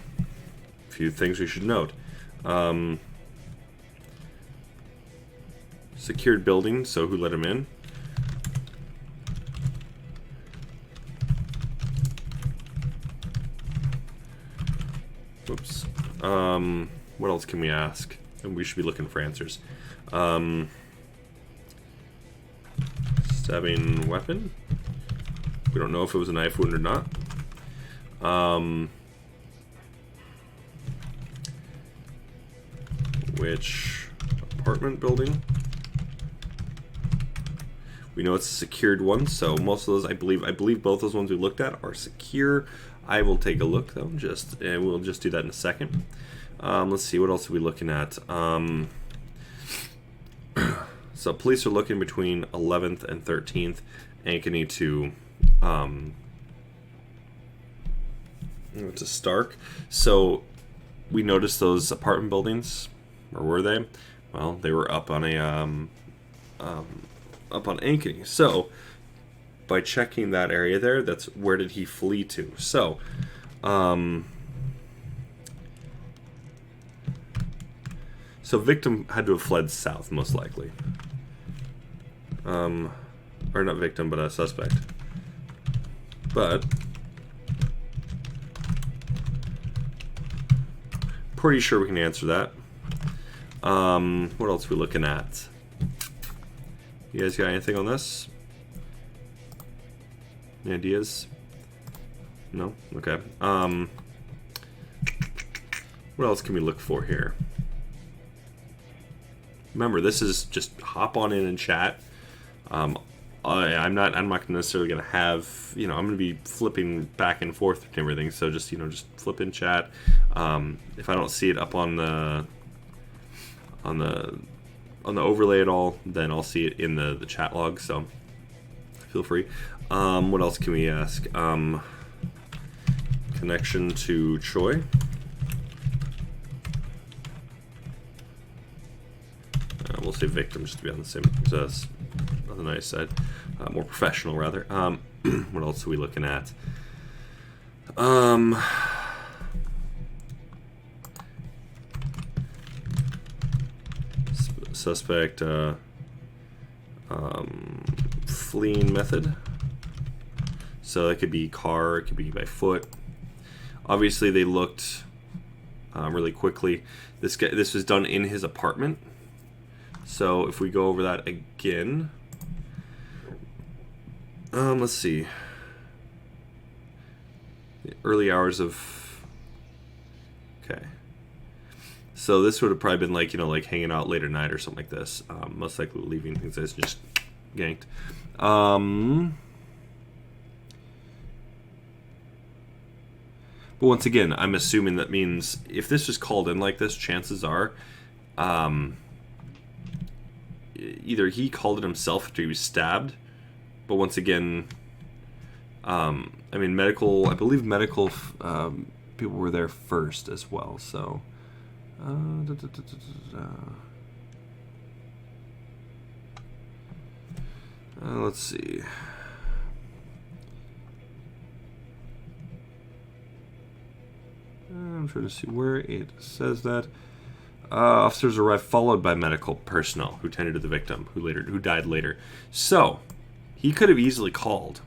a few things we should note. Secured building, so who let him in? Whoops. What else can we ask? And we should be looking for answers. Stabbing weapon? We don't know if it was a knife wound or not. Which apartment building? We know it's a secured one, so most of those, I believe both those ones we looked at are secure. I will take a look though, and we'll just do that in a second. Let's see, what else are we looking at? So police are looking between 11th and 13th, Ankeny to Stark. So we noticed those apartment buildings, or were they? Well, they were up on Ankeny. So by checking that area there, that's where did he flee to? So so victim had to have fled south, most likely. Or not victim, but a suspect. But pretty sure we can answer that. What else are we looking at? You guys got anything on this? Any ideas? No? Okay. What else can we look for here? Remember, this is just hop on in and chat. I'm not necessarily gonna have, I'm gonna be flipping back and forth and everything. So just flip in chat. If I don't see it up on the overlay at all, then I'll see it in the chat log. So feel free. What else can we ask? Connection to Choi. We'll say victim just to be on the same, on the nice side, more professional rather. What else are we looking at? Suspect fleeing method. So that could be car, it could be by foot. Obviously, they looked really quickly. This was done in his apartment. So if we go over that again, let's see. The early hours of. Okay. So this would have probably been like like hanging out late at night or something like this. Most likely leaving things as just ganked. But once again, I'm assuming that means if this was called in like this, chances are, either he called it himself after he was stabbed, but once again, I believe medical people were there first as well. So, let's see. I'm trying to see where it says that. Officers arrived followed by medical personnel who tended to the victim, who died later. So, he could have easily called.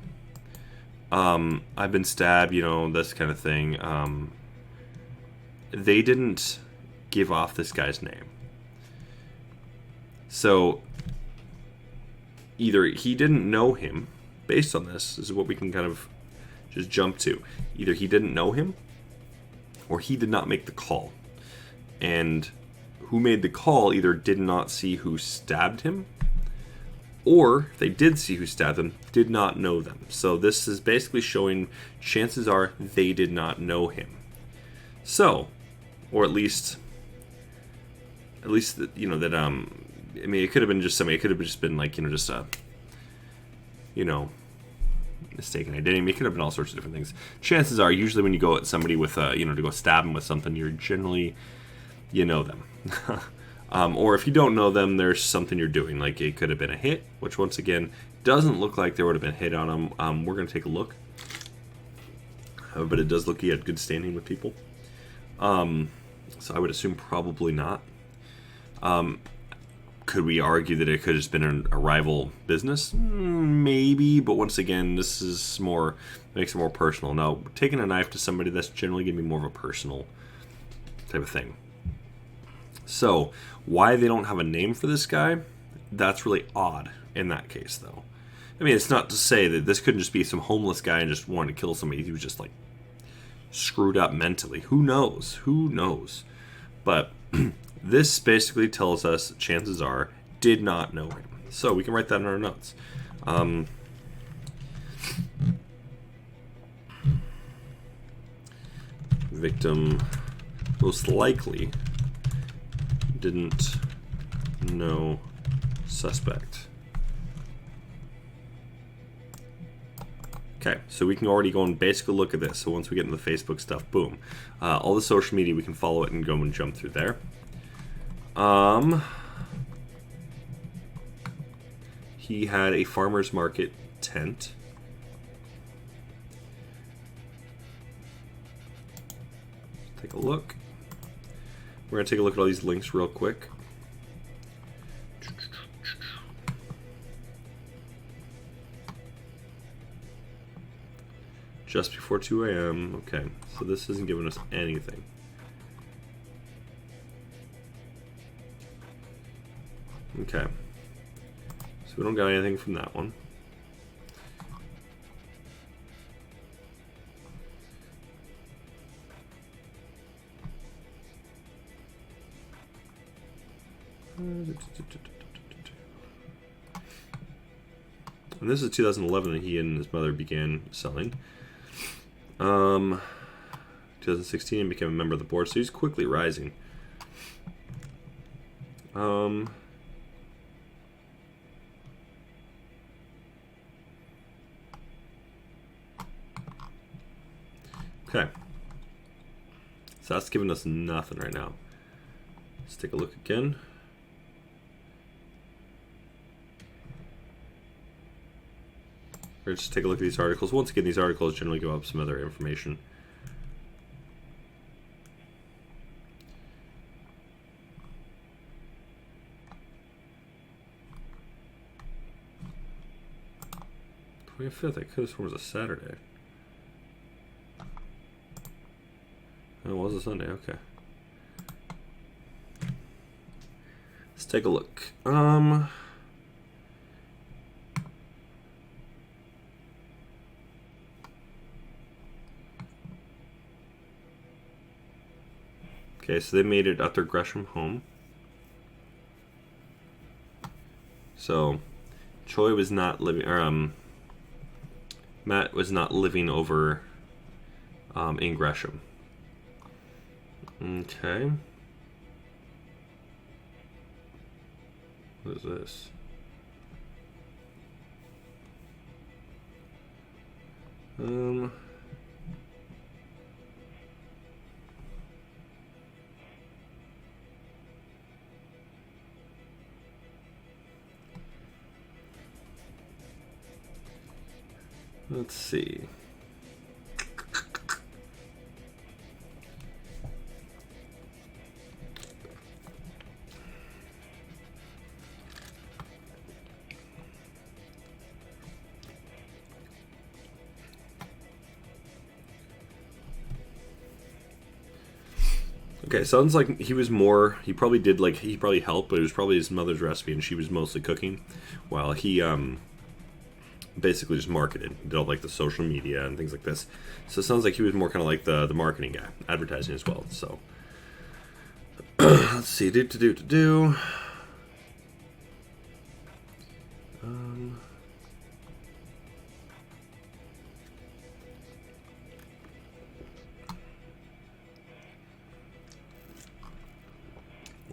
I've been stabbed, this kind of thing. They didn't give off this guy's name. So, either he didn't know him, based on this is what we can kind of just jump to. Either he didn't know him, or he did not make the call. And who made the call either did not see who stabbed him, or if they did see who stabbed them, did not know them. So this is basically showing chances are they did not know him. So, or at least that, it could have been just somebody. It could have just been like just a mistaken identity. It could have been all sorts of different things. Chances are, usually when you go at somebody with to go stab them with something, you're generally, them. Or if you don't know them, there's something you're doing. Like it could have been a hit, which once again doesn't look like there would have been a hit on him. We're going to take a look. But it does look he had good standing with people. So I would assume probably not. Could we argue that it could have just been a rival business? Maybe, but once again, this is makes it more personal. Now, taking a knife to somebody, that's generally going to be more of a personal type of thing. So, why they don't have a name for this guy, that's really odd in that case, though. I mean, it's not to say that this couldn't just be some homeless guy and just wanted to kill somebody. He was just, like, screwed up mentally. Who knows? Who knows? But this basically tells us, chances are, did not know him. So we can write that in our notes. Victim most likely didn't know suspect. Okay, so we can already go and basically look at this. So once we get into the Facebook stuff, boom. All the social media, we can follow it and go and jump through there. He had a farmer's market tent. Take a look. We're going to take a look at all these links real quick. Just before 2 a.m. Okay, so this isn't giving us anything. Okay. So we don't got anything from that one. And this is 2011 that he and his mother began selling. 2016 and became a member of the board, so he's quickly rising. Okay. So that's giving us nothing right now. Let's take a look again. We're just take a look at these articles. Once again, these articles generally give up some other information. The 25th, I could have sworn it was a Saturday. Oh, it was a Sunday, okay. Let's take a look. Okay, so they made it at their Gresham home. So, Choi was not living, or Matt was not living over in Gresham. Okay. What is this? Let's see. Okay, sounds like he was more, he probably did, like, he probably helped, but it was probably his mother's recipe and she was mostly cooking, while he, basically just marketed, did all, like, the social media and things like this. So it sounds like he was more kind of like the marketing guy, advertising as well, so. Let's see,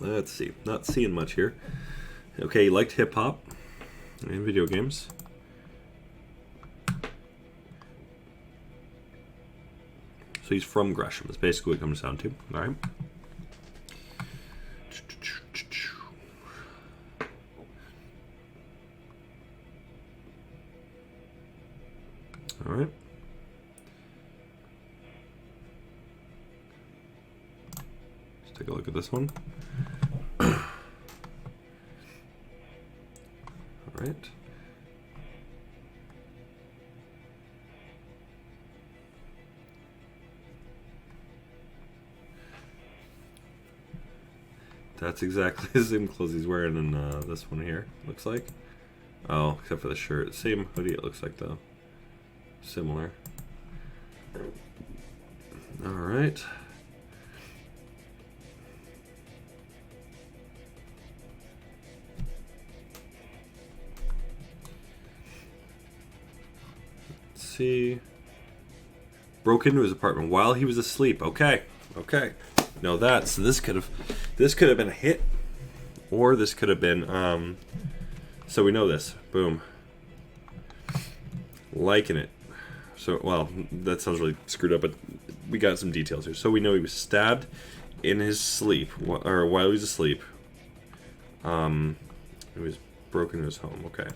Let's see, not seeing much here. Okay, he liked hip-hop and video games. So he's from Gresham, that's basically what it comes down to. Alright. All right. Let's take a look at this one. All right. That's exactly the same clothes he's wearing in this one here, looks like. Oh, except for the shirt. Same hoodie it looks like, though. Similar. Alright. Let's see. Broke into his apartment while he was asleep. Okay. Okay. Know that. So this could have been a hit, or this could have been so we know this. Boom. Liking it. So, well, that sounds really screwed up, but we got some details here. So we know he was stabbed in his sleep, or while he was asleep. He was broken into his home. Okay.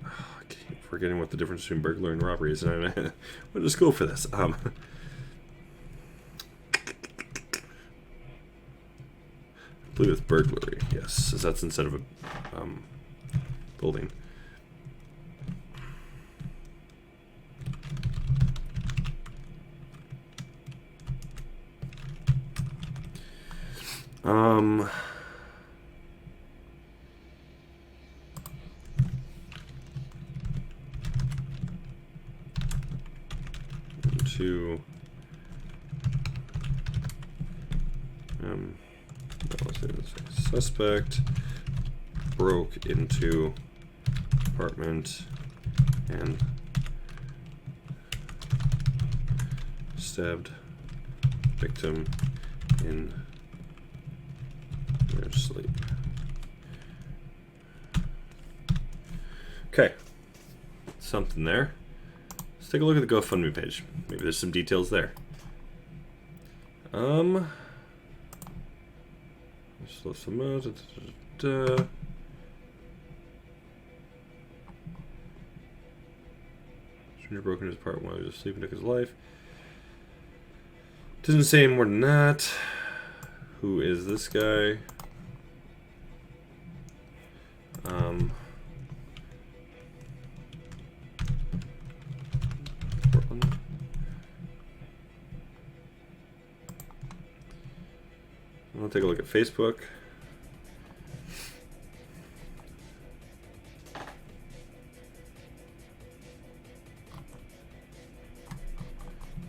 I keep forgetting what the difference between burglary and robbery is. We'll just go for this. I believe it's burglary. Yes, that's instead of a building. To suspect broke into apartment and stabbed victim in their sleep. Okay, something there. Let's take a look at the GoFundMe page. Maybe there's some details there. So some stranger broke into his apartment while he was asleep and took his life. Doesn't say any more than that. Who is this guy? Portland. I'll take a look at Facebook.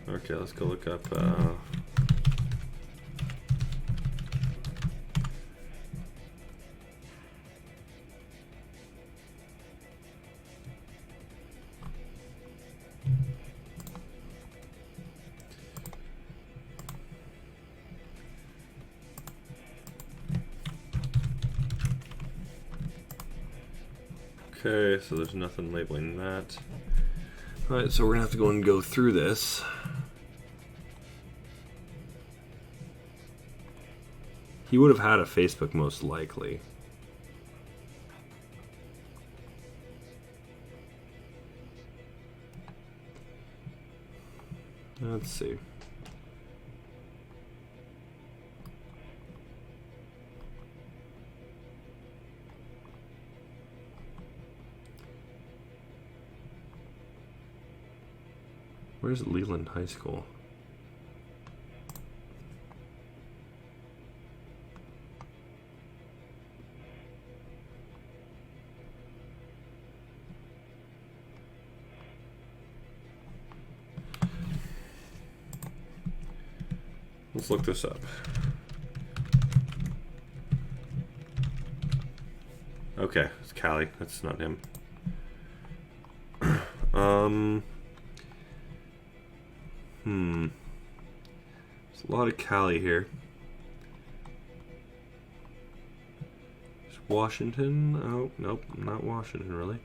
Okay, let's go look up okay, so there's nothing labeling that. Alright, so we're gonna have to go through this. He would have had a Facebook most likely. Let's see. Where's Leland High School? Let's look this up. Okay, it's Callie. That's not him. There's a lot of Callie here. There's Washington. Oh, nope, not Washington, really.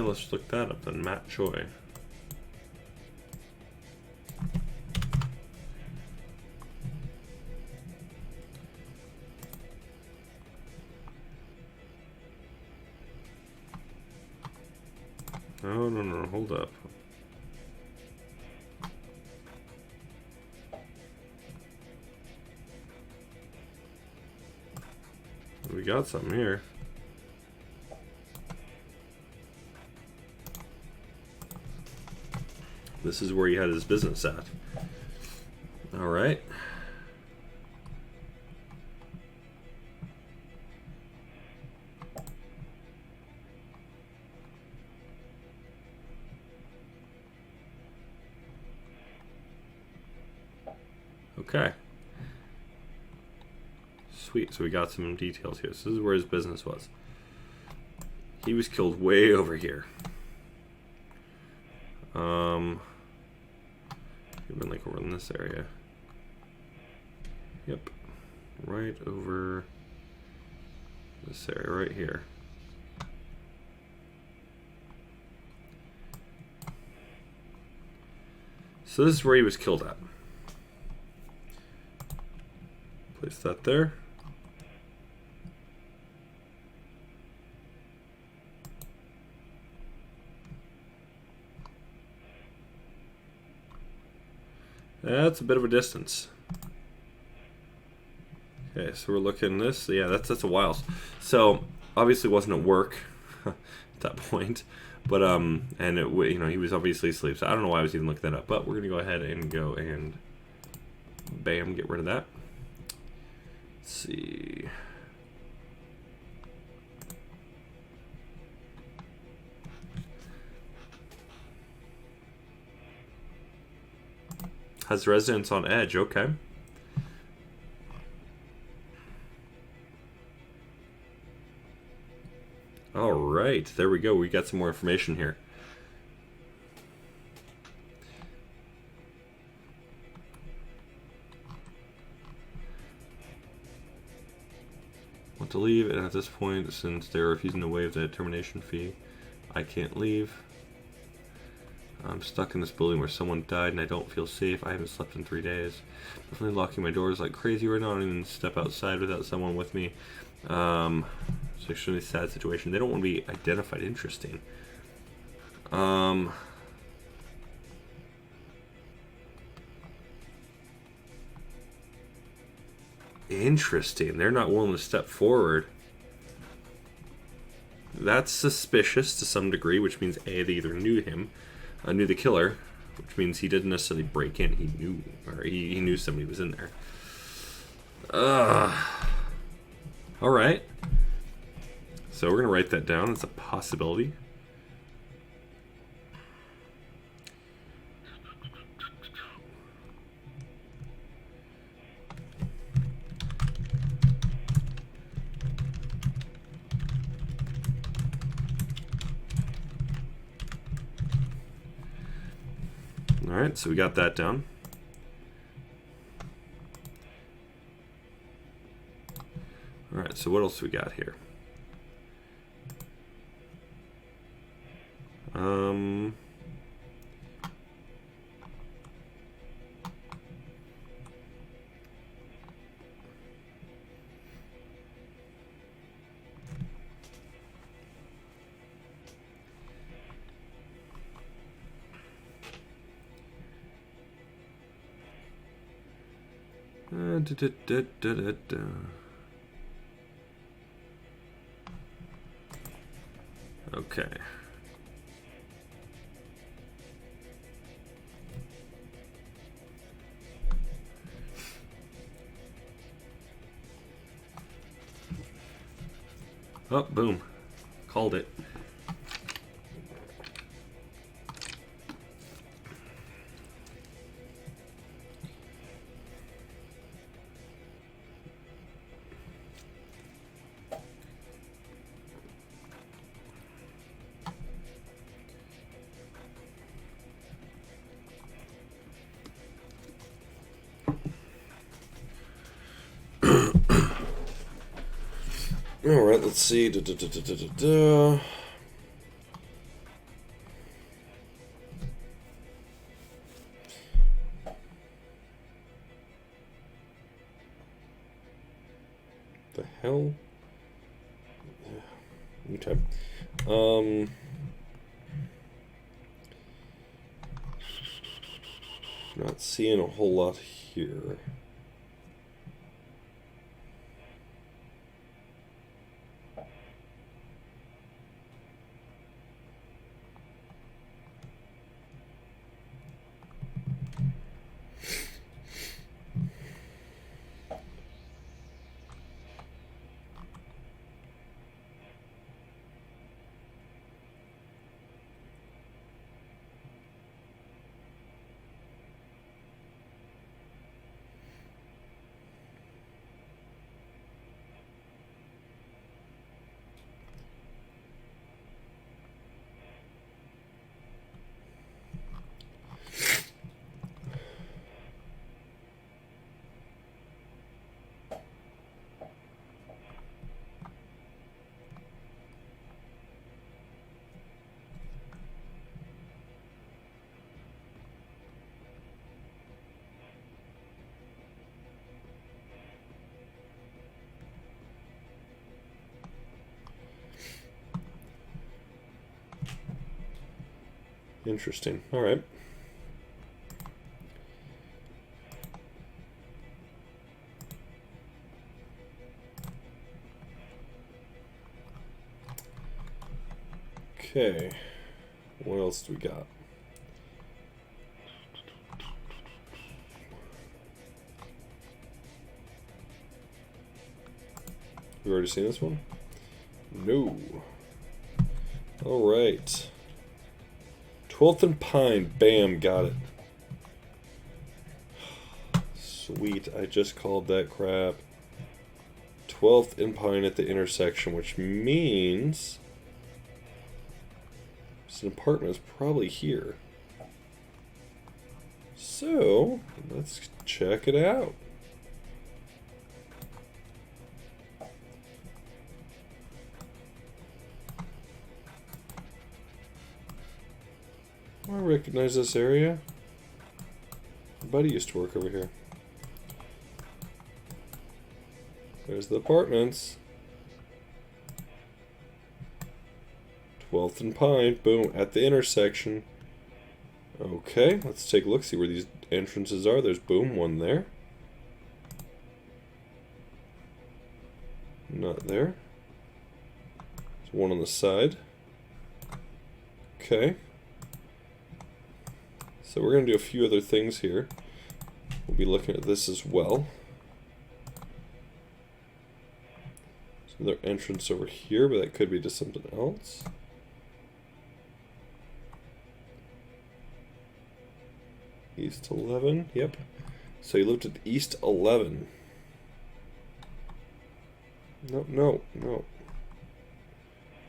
let's look that up then. Matt Choi. Oh, no, hold up. We got something here. This is where he had his business at. All right. Okay. Sweet, so we got some details here. So this is where his business was. He was killed way over here. Been like over in this area. Yep. Right over this area right here. So this is where he was killed at. Place that there. That's a bit of a distance. Okay, so we're looking this. Yeah, that's a while. So obviously wasn't at work at that point, but and it, you know, he was obviously asleep. So I don't know why I was even looking that up. But we're gonna go ahead and go and bam, get rid of that. Let's see. Has residence on edge, okay. All right, there we go. We got some more information here. Want to leave, and at this point, since they're refusing to waive the termination fee, I can't leave. I'm stuck in this building where someone died and I don't feel safe. I haven't slept in 3 days. Definitely locking my doors like crazy right now. I don't even step outside without someone with me. It's an extremely sad situation. They don't want to be identified. Interesting. Interesting. They're not willing to step forward. That's suspicious to some degree, which means A, they either knew him, knew the killer, which means he didn't necessarily break in. He knew, or he knew somebody was in there. All right. So we're gonna write that down. It's a possibility. All right, so we got that down. All right, so what else we got here? Okay. Oh, boom. Called it. All right, let's see. Okay. Not seeing a whole lot here. Interesting. All right. Okay. What else do we got? We've already seen this one? No. All right. 12th and Pine. Bam, got it. Sweet, I just called that crap. 12th and Pine at the intersection, which means this apartment is probably here. So, let's check it out. I recognize this area. My buddy used to work over here. There's the apartments. 12th and Pine. Boom. At the intersection. Okay. Let's take a look. See where these entrances are. There's boom. One there. Not there. There's one on the side. Okay. So we're going to do a few other things here. We'll be looking at this as well. There's another entrance over here, but that could be to something else. East 11, yep. So you looked at East 11. No. Here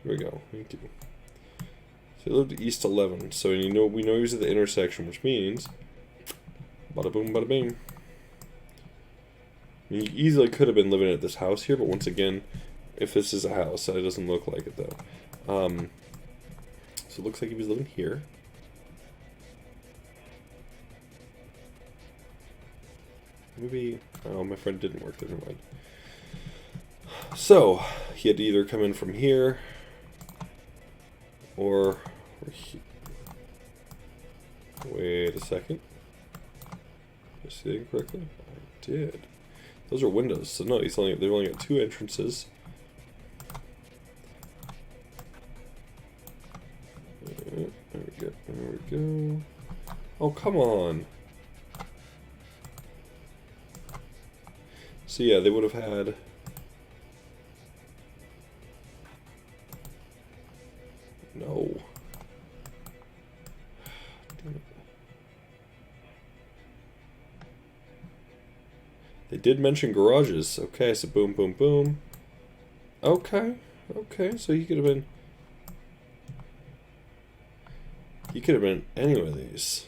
we go. Thank you. So he lived at East 11, so we know he was at the intersection, which means bada boom, bada bing. I mean, he easily could have been living at this house here, but once again, if this is a house, it doesn't look like it though. So it looks like he was living here. Maybe, oh, my friend didn't work there, never mind. So, he had to either come in from here, or wait a second. Did I see that correctly? I did. Those are windows, so no, they've only got two entrances. There we go. Oh, come on. So yeah, they would have had... No. Damn it. They did mention garages. Okay, so boom, boom, boom. Okay, so he could have been... He could have been any one of these.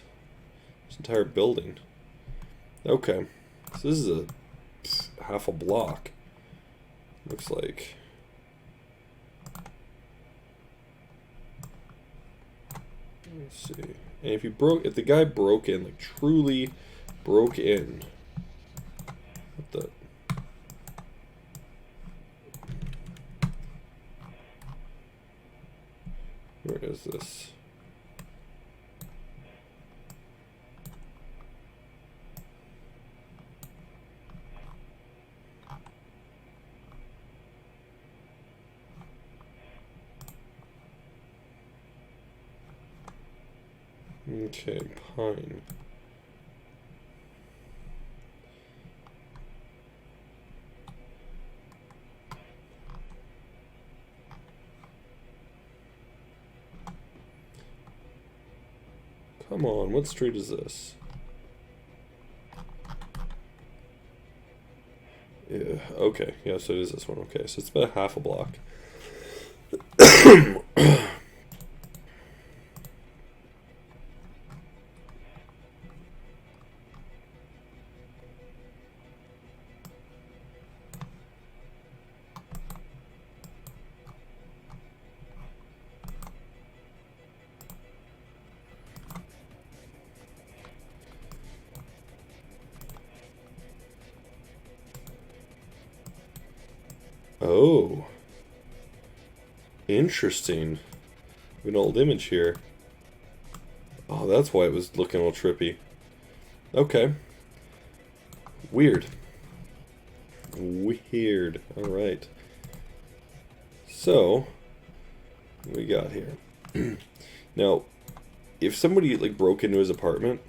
This entire building. Okay, so this is a half a block. Looks like. Let's see. And if the guy broke in, like truly broke in. What the? Where is this? Okay, Pine. Come on, what street is this? Yeah, okay, yeah, so it is this one. Okay, so it's about half a block. Oh, interesting. An old image here. Oh, that's why it was looking all trippy. Okay. Weird. Weird. Alright. So, what we got here? Now, if somebody like broke into his apartment,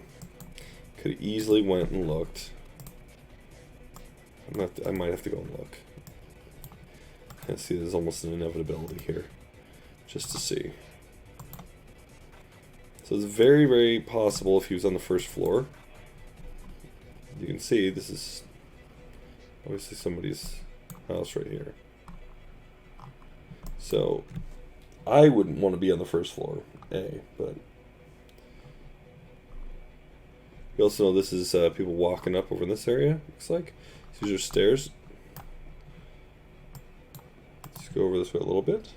could easily went and looked. I might have to go and look. I see there's almost an inevitability here. Just to see. So it's very, very possible if he was on the first floor. You can see this is obviously somebody's house right here. So I wouldn't want to be on the first floor, but you also know this is people walking up over in this area, looks like. These are stairs. Let's go over this way a little bit.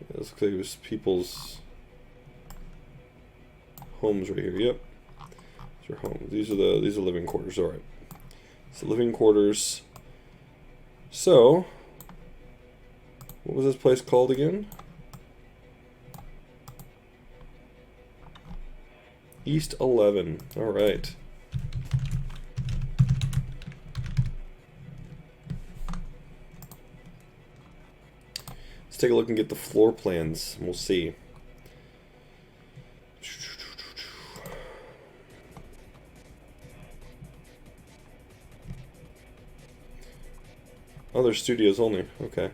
Yeah, this looks like it was people's homes right here. Yep. These are homes. These are living quarters, alright. So living quarters. So what was this place called again? East 11. Alright. Let's take a look and get the floor plans, and we'll see. Oh, there's studios only. Okay.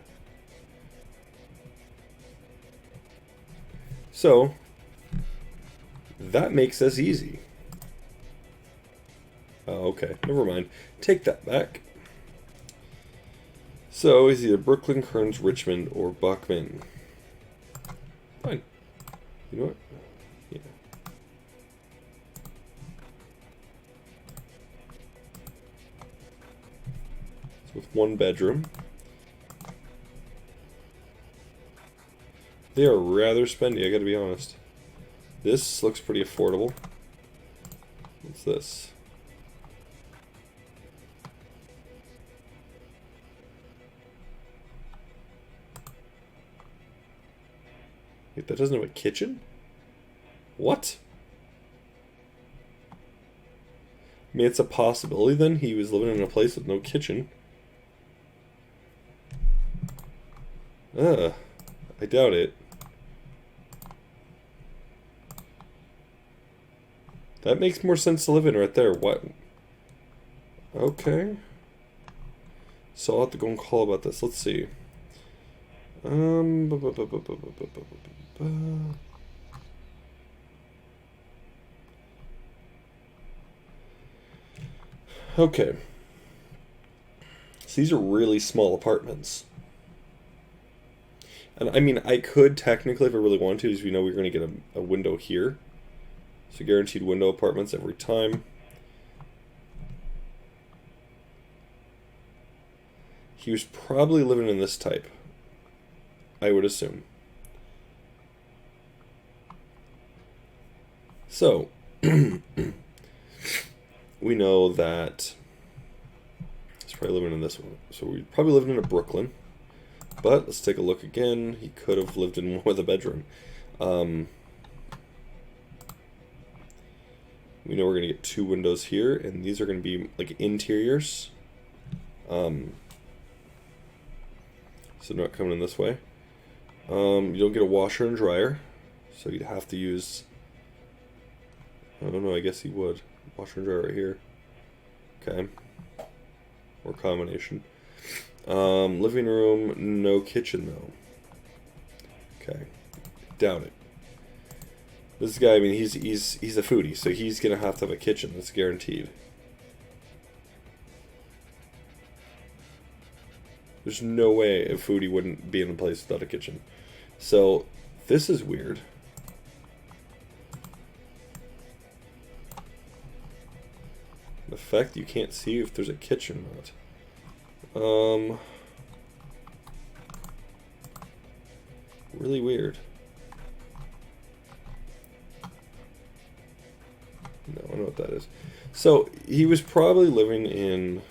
So, that makes this easy. Oh, okay. Never mind. Take that back. So, is either Brooklyn, Kearns, Richmond, or Buckman. Fine. You know what? Yeah. So, with one bedroom. They are rather spendy, I gotta be honest. This looks pretty affordable. What's this? Wait, that doesn't have a kitchen? What? I mean, it's a possibility then. He was living in a place with no kitchen. I doubt it. That makes more sense to live in right there. What? Okay. So I'll have to go and call about this. Let's see. Okay. So these are really small apartments. And I mean, I could technically, if I really wanted to, as we know, we're going to get a window here. So guaranteed window apartments every time. He was probably living in this type, I would assume. So, we know that he's probably living in this one. So we're probably living in a Brooklyn. But let's take a look again. He could have lived in more of the bedroom. We know we're going to get 2 windows here, and these are going to be like interiors. So not coming in this way. You don't get a washer and dryer, so you'd have to use, I don't know, I guess you would. Washer and dryer right here. Okay. Or combination. Living room, no kitchen though. Okay. Doubt it. This guy, I mean, he's a foodie, so he's gonna have to have a kitchen. That's guaranteed. There's no way a foodie wouldn't be in a place without a kitchen. So this is weird. The fact you can't see if there's a kitchen or not. Really weird. No, I know what that is. So he was probably living in,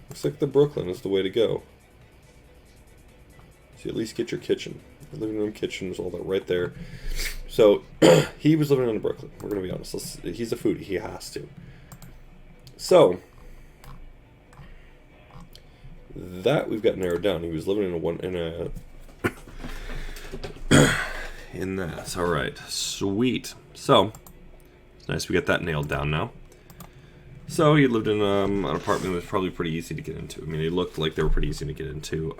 looks like the Brooklyn is the way to go. So you at least get your kitchen. The living room, kitchen is all that right there. So he was living in Brooklyn. We're gonna be honest. He's a foodie. He has to. So that we've got narrowed down. He was living in that. All right, sweet. So it's nice we got that nailed down now. So he lived in an apartment that was probably pretty easy to get into. I mean, they looked like they were pretty easy to get into.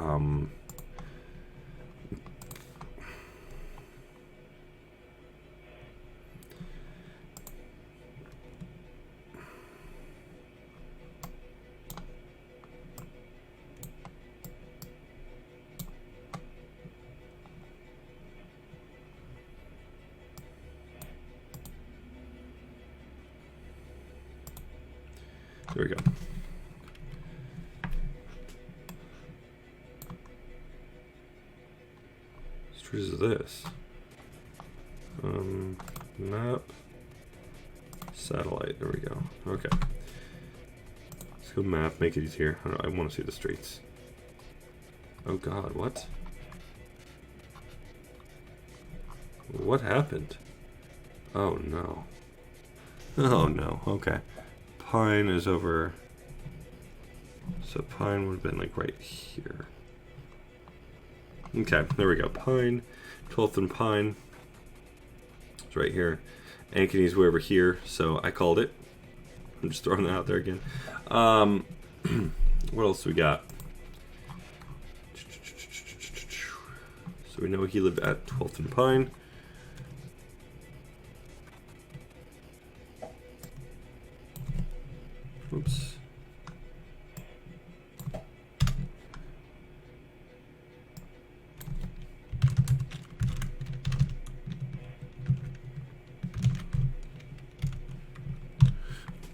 There we go. What is this? Map. Satellite. There we go. Okay. Let's go map. Make it easier. I want to see the streets. Oh God! What? What happened? Oh no. Oh no. Okay. Pine is over, so Pine would have been like right here. Okay, there we go. Pine, 12th and Pine. It's right here. Ankeny's way over here, so I called it. I'm just throwing that out there again. What else do we got? So we know he lived at 12th and Pine. Oops.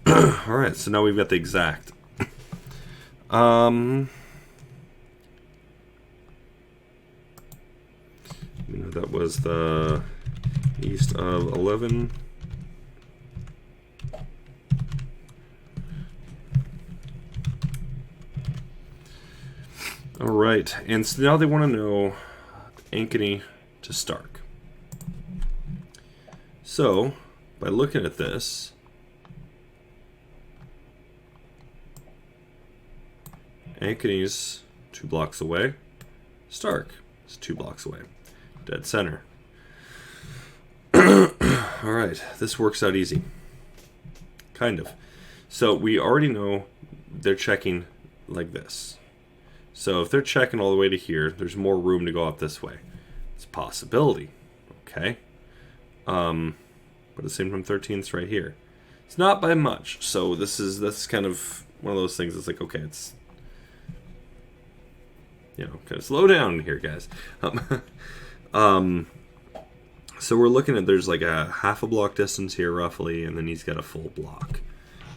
All right, so now we've got the exact. You know, that was the east of 11. All right, and so now they want to know Ankeny to Stark. So, by looking at this, Ankeny's 2 blocks away. Stark is 2 blocks away. Dead center. All right, this works out easy. Kind of. So we already know they're checking like this. So if they're checking all the way to here, there's more room to go up this way. It's a possibility. Okay. But at the same time, 13th's right here. It's not by much. So that's kind of one of those things that's like, okay, it's, you know, kind of slow down here, guys. So we're looking at, there's like a half a block distance here roughly, and then he's got a full block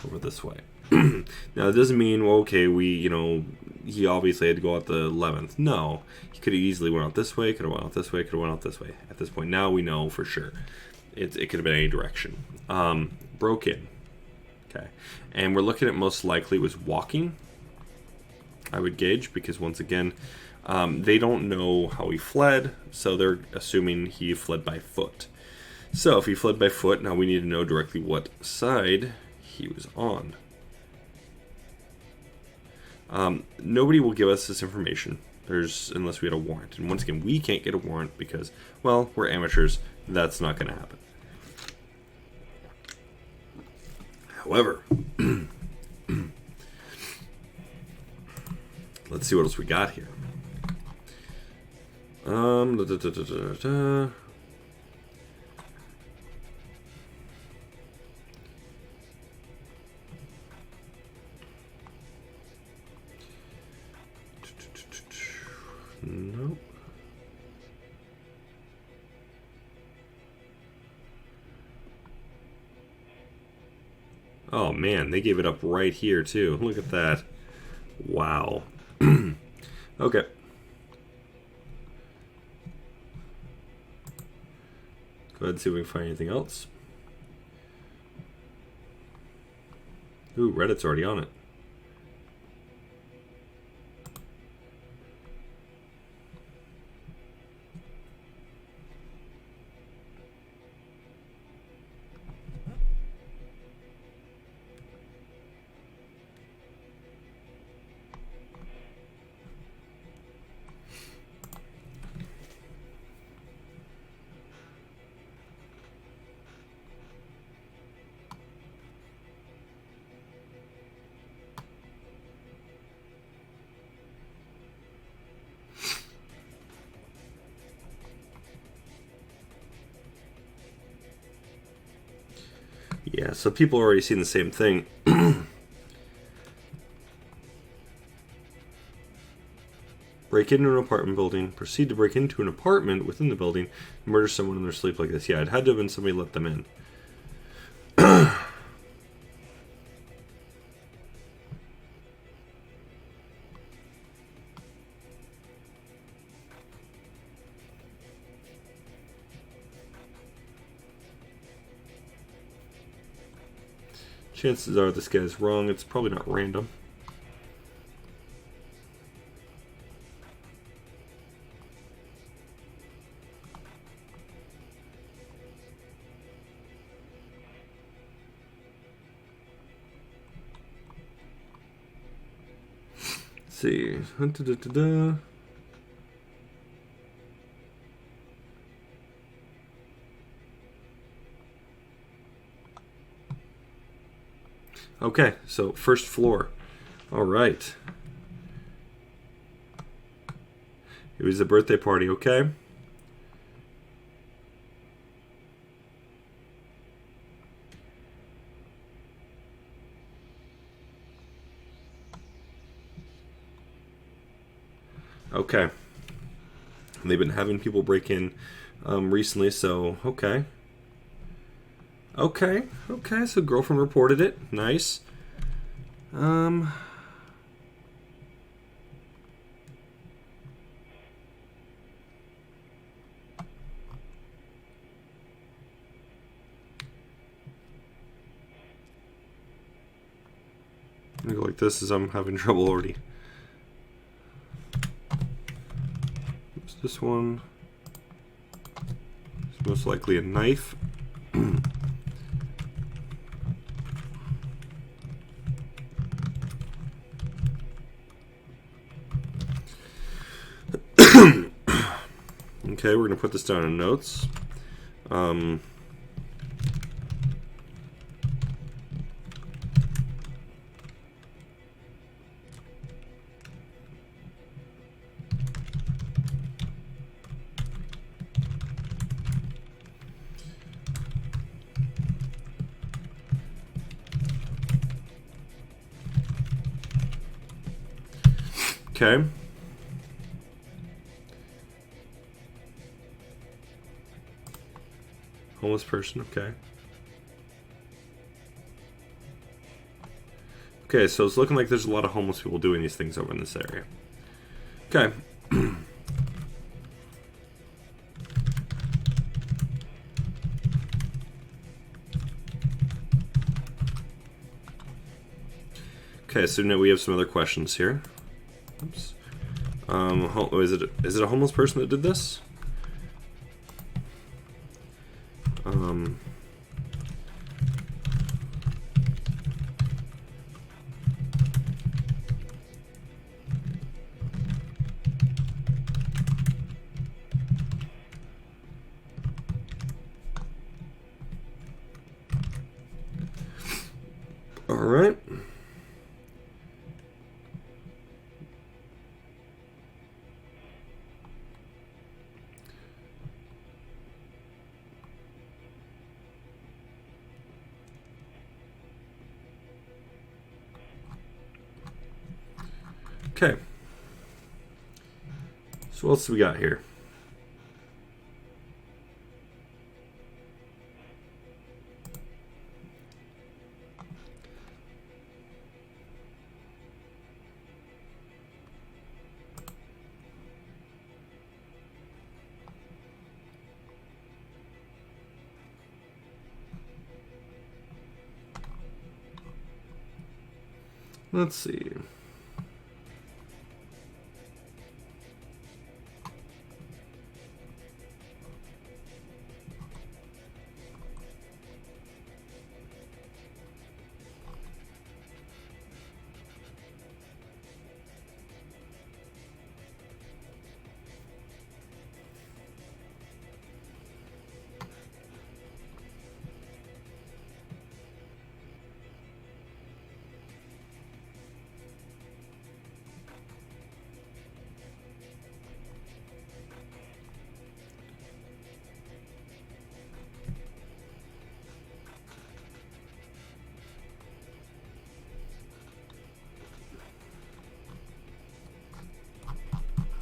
over this way. Now it doesn't mean, well, okay, he obviously had to go out the 11th. No, he could have easily went out this way, could have went out this way, could have went out this way. At this point, now we know for sure. It could have been any direction. Broke in. Okay. And we're looking at most likely was walking. I would gauge, because once again, they don't know how he fled, so they're assuming he fled by foot. So if he fled by foot, now we need to know directly what side he was on. Nobody will give us this information unless we had a warrant. And once again, we can't get a warrant because, well, we're amateurs. That's not going to happen. However, let's see what else we got here. Nope. Oh man, they gave it up right here too. Look at that. Wow. Okay. Go ahead and see if we can find anything else. Ooh, Reddit's already on it. Yeah, so people are already seeing the same thing. Break into an apartment building, proceed to break into an apartment within the building, murder someone in their sleep like this. Yeah, it had to have been somebody let them in. Chances are this guy's wrong. It's probably not random. Let's see. Okay, so first floor. All right. It was a birthday party, okay? Okay. They've been having people break in recently, so okay. Okay, so girlfriend reported it. Nice. I'm gonna go like this as I'm having trouble already. What's this one? It's most likely a knife. Okay, we're going to put this down in notes. Okay. Homeless person, okay. Okay, so it's looking like there's a lot of homeless people doing these things over in this area. Okay. Okay, so now we have some other questions here. Oops. Is it a homeless person that did this? All right. Okay. So what else do we got here? Let's see.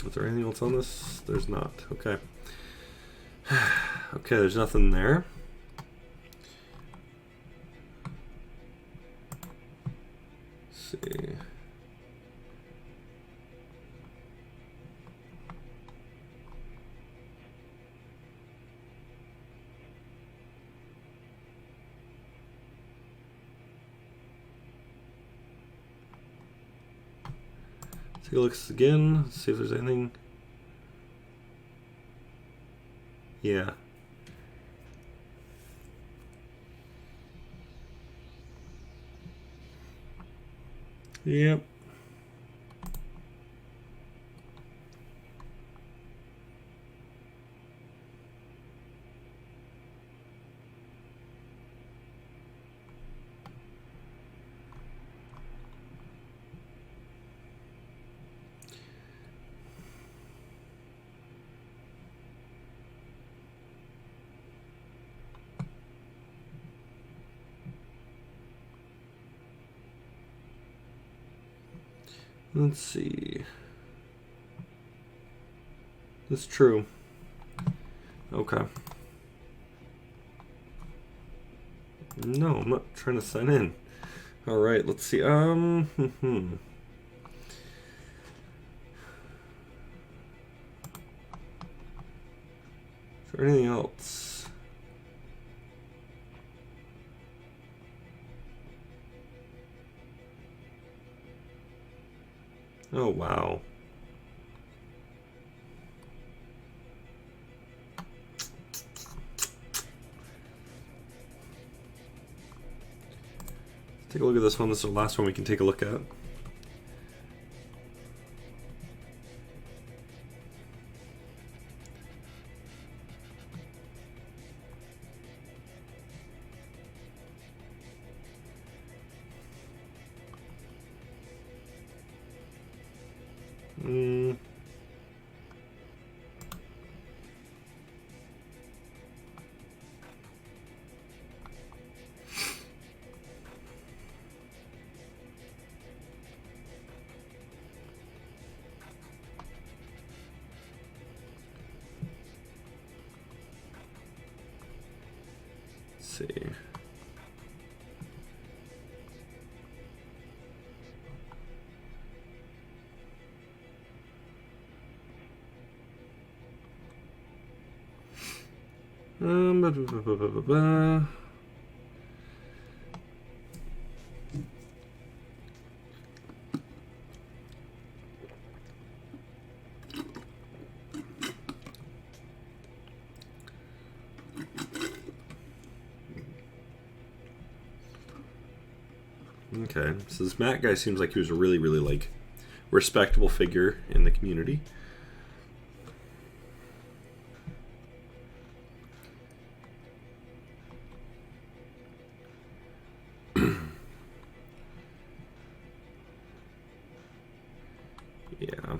Is there anything else on this? There's not. Okay. Okay, there's nothing there. Let's see. Take a look again, see if there's anything. Yeah. Yep. Let's see. That's true. Okay. No, I'm not trying to sign in. All right, let's see. Is there anything else? Oh, wow. Let's take a look at this one. This is the last one we can take a look at. See. Blah, blah, blah, blah, blah, blah. Okay, so this Matt guy seems like he was a really, really, like, respectable figure in the community. Yeah.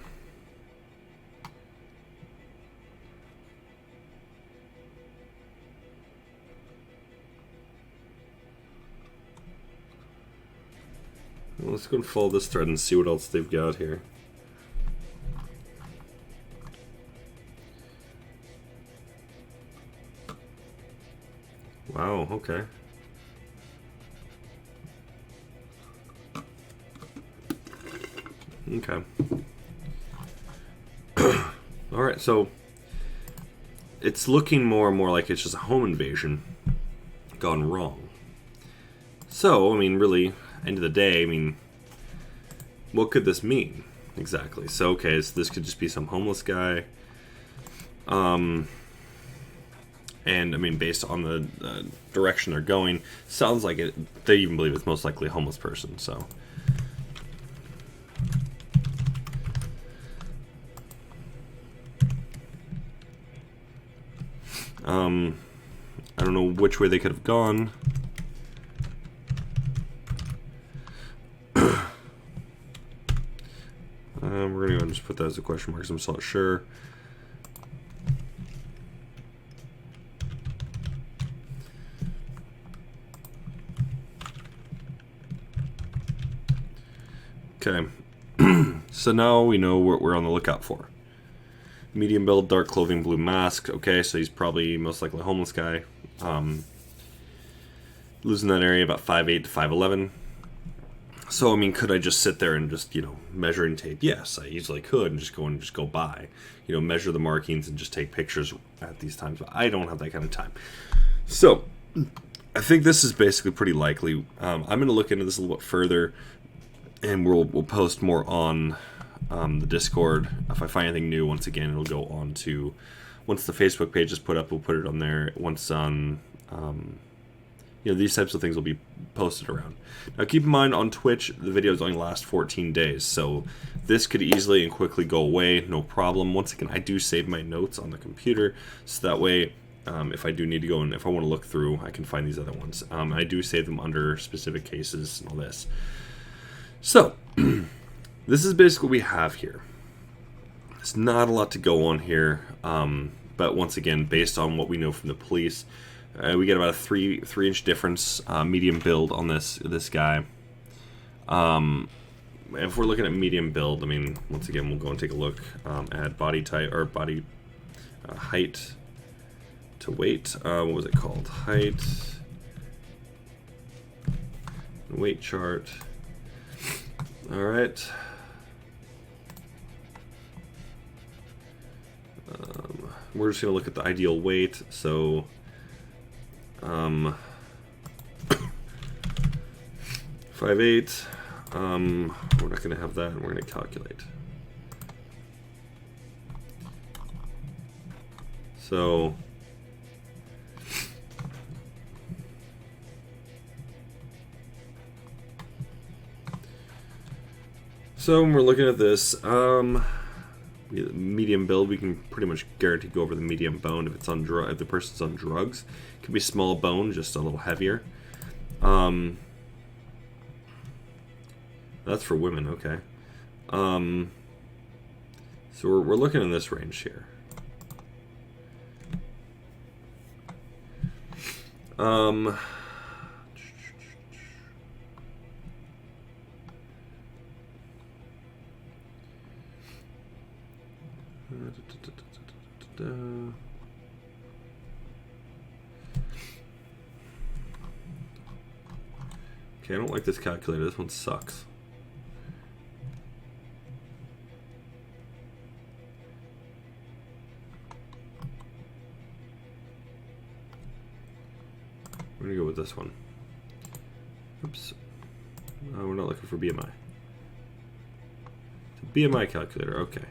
Well, let's go and follow this thread and see what else they've got here. Wow, okay. Okay. Alright, so it's looking more and more like it's just a home invasion gone wrong. So, I mean, really, end of the day, I mean, what could this mean exactly? So, okay, so this could just be some homeless guy. And, I mean, based on the direction they're going, sounds like it. They even believe it's most likely a homeless person, so. I don't know which way they could have gone. We're going to just put that as a question mark because I'm still not sure. Okay, so now we know what we're on the lookout for. Medium build, dark clothing, blue mask. Okay, so he's probably most likely a homeless guy. Lives in that area, about 5'8" to 5'11". So, I mean, could I just sit there and just, you know, measure and tape? Yes, I easily could, and just go by. You know, measure the markings and just take pictures at these times. But I don't have that kind of time. So, I think this is basically pretty likely. I'm going to look into this a little bit further, and we'll post more on the Discord. If I find anything new, once again, it'll go on to, once the Facebook page is put up, we'll put it on there. Once on, you know, these types of things will be posted around. Now, keep in mind, on Twitch, the videos only last 14 days, so this could easily and quickly go away, no problem. Once again, I do save my notes on the computer, so that way, if I do need to go and if I want to look through, I can find these other ones. I do save them under specific cases and all this. So, this is basically what we have here. There's not a lot to go on here, but once again, based on what we know from the police, we get about a 3-inch difference, medium build on this guy. If we're looking at medium build, I mean, once again, we'll go and take a look at body type or body height to weight. What was it called? Height, weight chart. All right. We're just going to look at the ideal weight. So, we're not going to have that, and we're going to calculate. So, when we're looking at this, medium build, we can pretty much guarantee go over the medium bone if it's on if the person's on drugs. It could be small bone, just a little heavier. That's for women, okay. So we're looking in this range here. Okay, I don't like this calculator. This one sucks. We're gonna go with this one. Oops. We're not looking for BMI. It's a BMI calculator, okay.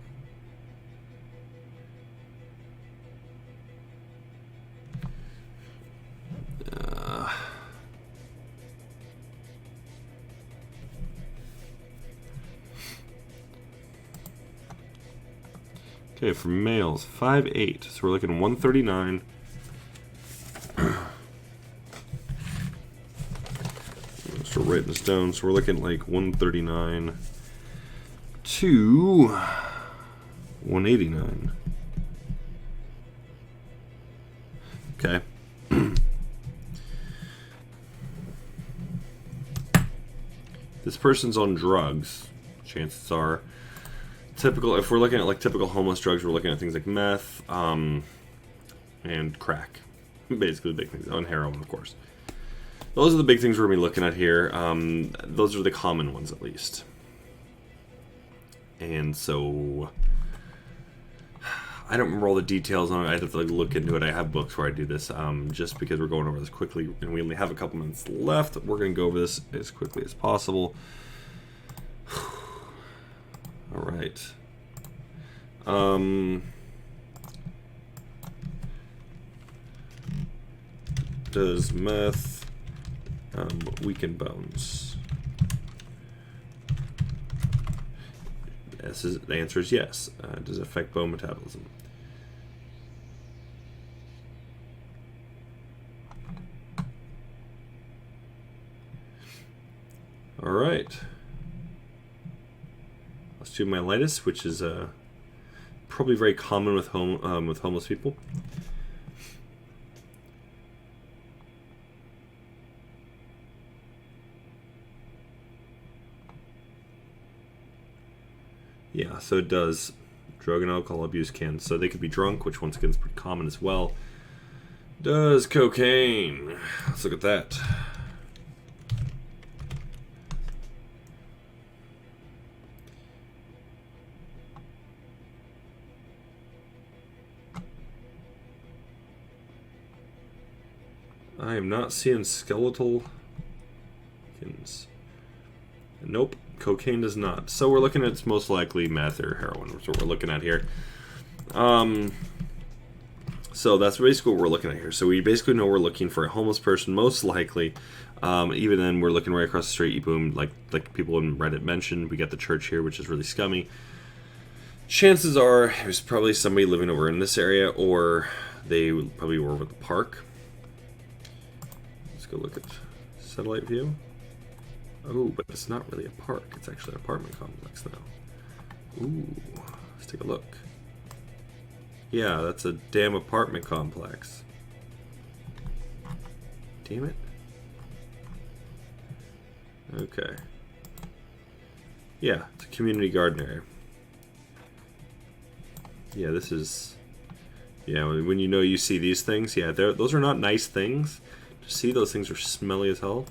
Okay, for males, 5'8". So we're looking at 139. So we're writing this down. So we're looking at like 139 to 189. Okay. This person's on drugs. Chances are typical. If we're looking at like typical homeless drugs, we're looking at things like meth, and crack. Basically, the big things. On heroin, of course. Those are the big things we're gonna be looking at here. Those are the common ones, at least. And so, I don't remember all the details on it. I'd have to like look into it. I have books where I do this. Just because we're going over this quickly, and we only have a couple minutes left, we're gonna go over this as quickly as possible. All right. Does meth weaken bones? The answer is yes. Does it affect bone metabolism? All right. Osteomyelitis, which is probably very common with homeless people. Yeah, so it does. Drug and alcohol abuse can. So they could be drunk, which once again is pretty common as well. Does cocaine. Let's look at that. I am not seeing skeletal. Nope. Cocaine does not. So we're looking at it's most likely meth or heroin. That's what we're looking at here. So that's basically what we're looking at here. So we basically know we're looking for a homeless person, most likely. Even then, we're looking right across the street. Boom, like people in Reddit mentioned, we got the church here, which is really scummy. Chances are it was probably somebody living over in this area, or they probably were over at the park. Let's go look at satellite view. Oh, but it's not really a park. It's actually an apartment complex now. Ooh, let's take a look. Yeah, that's a damn apartment complex. Damn it. Okay. Yeah, it's a community garden area. Yeah, this is... Yeah, when you know you see these things, yeah, those are not nice things. To see, those things are smelly as hell.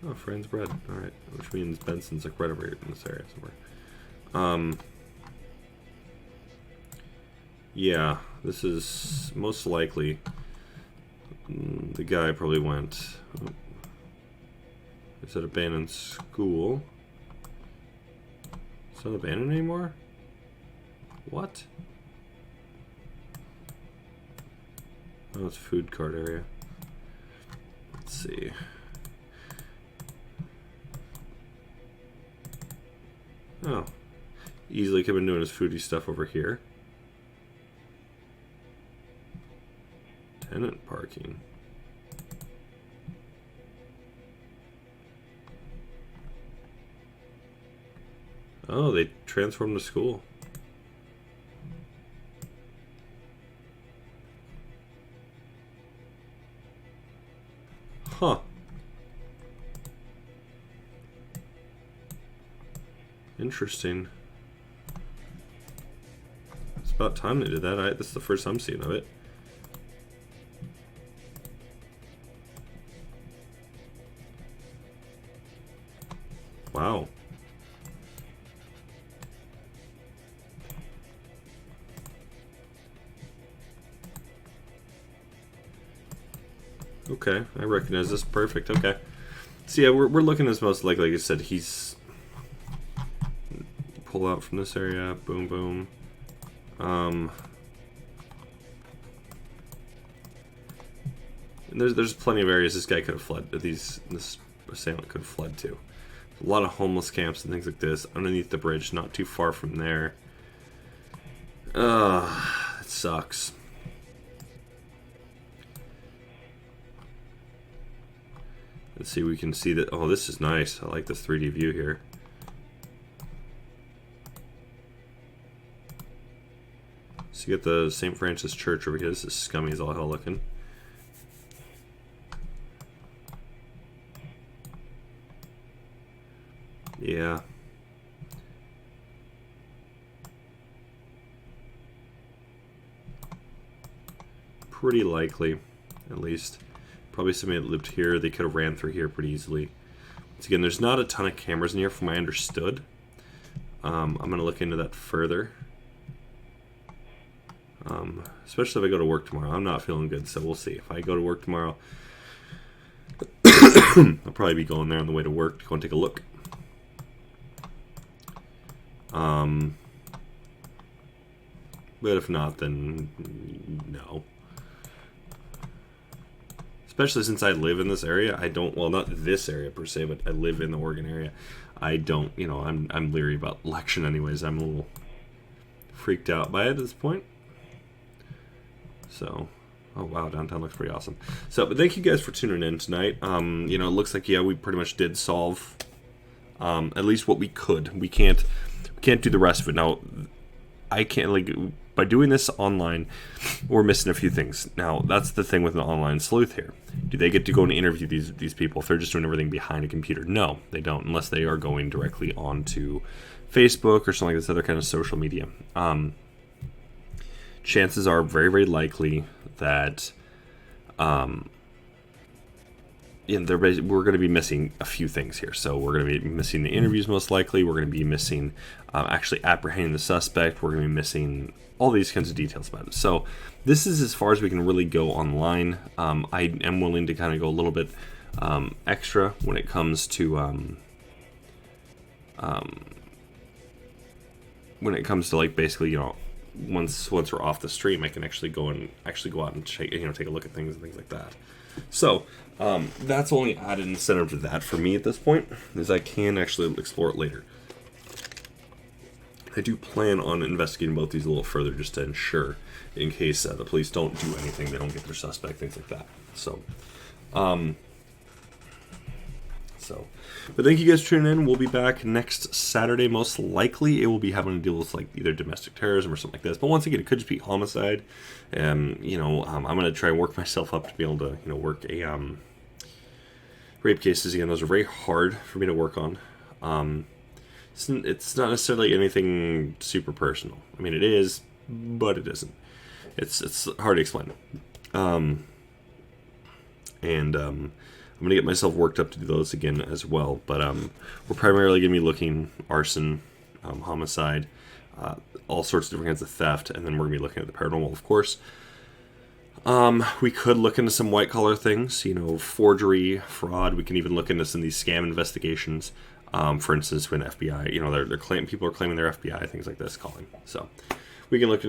Oh, Fran's bread. Alright, which means Benson's like right over here in this area somewhere. Yeah, this is most likely the guy probably went. Oh, is it abandoned school? It's not abandoned anymore? What? Oh, it's a food cart area. Let's see. Oh, easily could have been doing his foodie stuff over here. Tenant parking. Oh, they transformed the school. Huh. Interesting. It's about time they did that. This is the first I'm seeing of it. Wow. Okay, I recognize this. Perfect. Okay. So yeah, we're looking as most likely, like I said, he's pull out from this area. Boom, boom. And there's plenty of areas this guy could have fled. This assailant could have fled to. A lot of homeless camps and things like this underneath the bridge, not too far from there. It sucks. Let's see, we can see that. Oh, this is nice. I like this 3D view here. So you get the St. Francis Church over here. This is scummy as all hell looking. Yeah. Pretty likely, at least. Probably somebody that lived here. They could have ran through here pretty easily. Once again, there's not a ton of cameras in here from what I understood. I'm going to look into that further. Especially if I go to work tomorrow. I'm not feeling good, so we'll see. If I go to work tomorrow, I'll probably be going there on the way to work to go and take a look. But if not, then no. Especially since I live in this area, I don't, well, not this area per se, but I live in the Oregon area. I don't, you know, I'm leery about election anyways. I'm a little freaked out by it at this point. So, oh wow, downtown looks pretty awesome. So, but thank you guys for tuning in tonight. You know, it looks like, yeah, we pretty much did solve at least what we could. We can't do the rest of it. Now, I can't, like, by doing this online, we're missing a few things. Now, that's the thing with an online sleuth here. Do they get to go and interview these people if they're just doing everything behind a computer? No, they don't, unless they are going directly onto Facebook or something like this other kind of social media. Chances are very, very likely that we're going to be missing a few things here. So we're going to be missing the interviews most likely. We're going to be missing actually apprehending the suspect. We're going to be missing all these kinds of details about it. So this is as far as we can really go online. I am willing to kind of go a little bit extra when it comes to like basically, you know, once we're off the stream, I can actually go out and check, you know, take a look at things and things like that. So that's only added incentive to that for me at this point, is I can actually explore it later. I do plan on investigating both these a little further just to ensure, in case the police don't do anything, they don't get their suspect, things like that. So, but thank you guys for tuning in. We'll be back next Saturday. Most likely, it will be having to deal with like either domestic terrorism or something like this. But once again, it could just be homicide. You know, I'm gonna try and work myself up to be able to, you know, work a rape cases again. Those are very hard for me to work on. It's not necessarily anything super personal. I mean, it is, but it isn't. It's hard to explain. I'm going to get myself worked up to do those again as well. But we're primarily going to be looking arson, homicide, all sorts of different kinds of theft, and then we're going to be looking at the paranormal, of course. We could look into some white-collar things, you know, forgery, fraud. We can even look into some of these scam investigations. For instance, when FBI, you know, people are claiming they're FBI, things like this, calling. So we can look into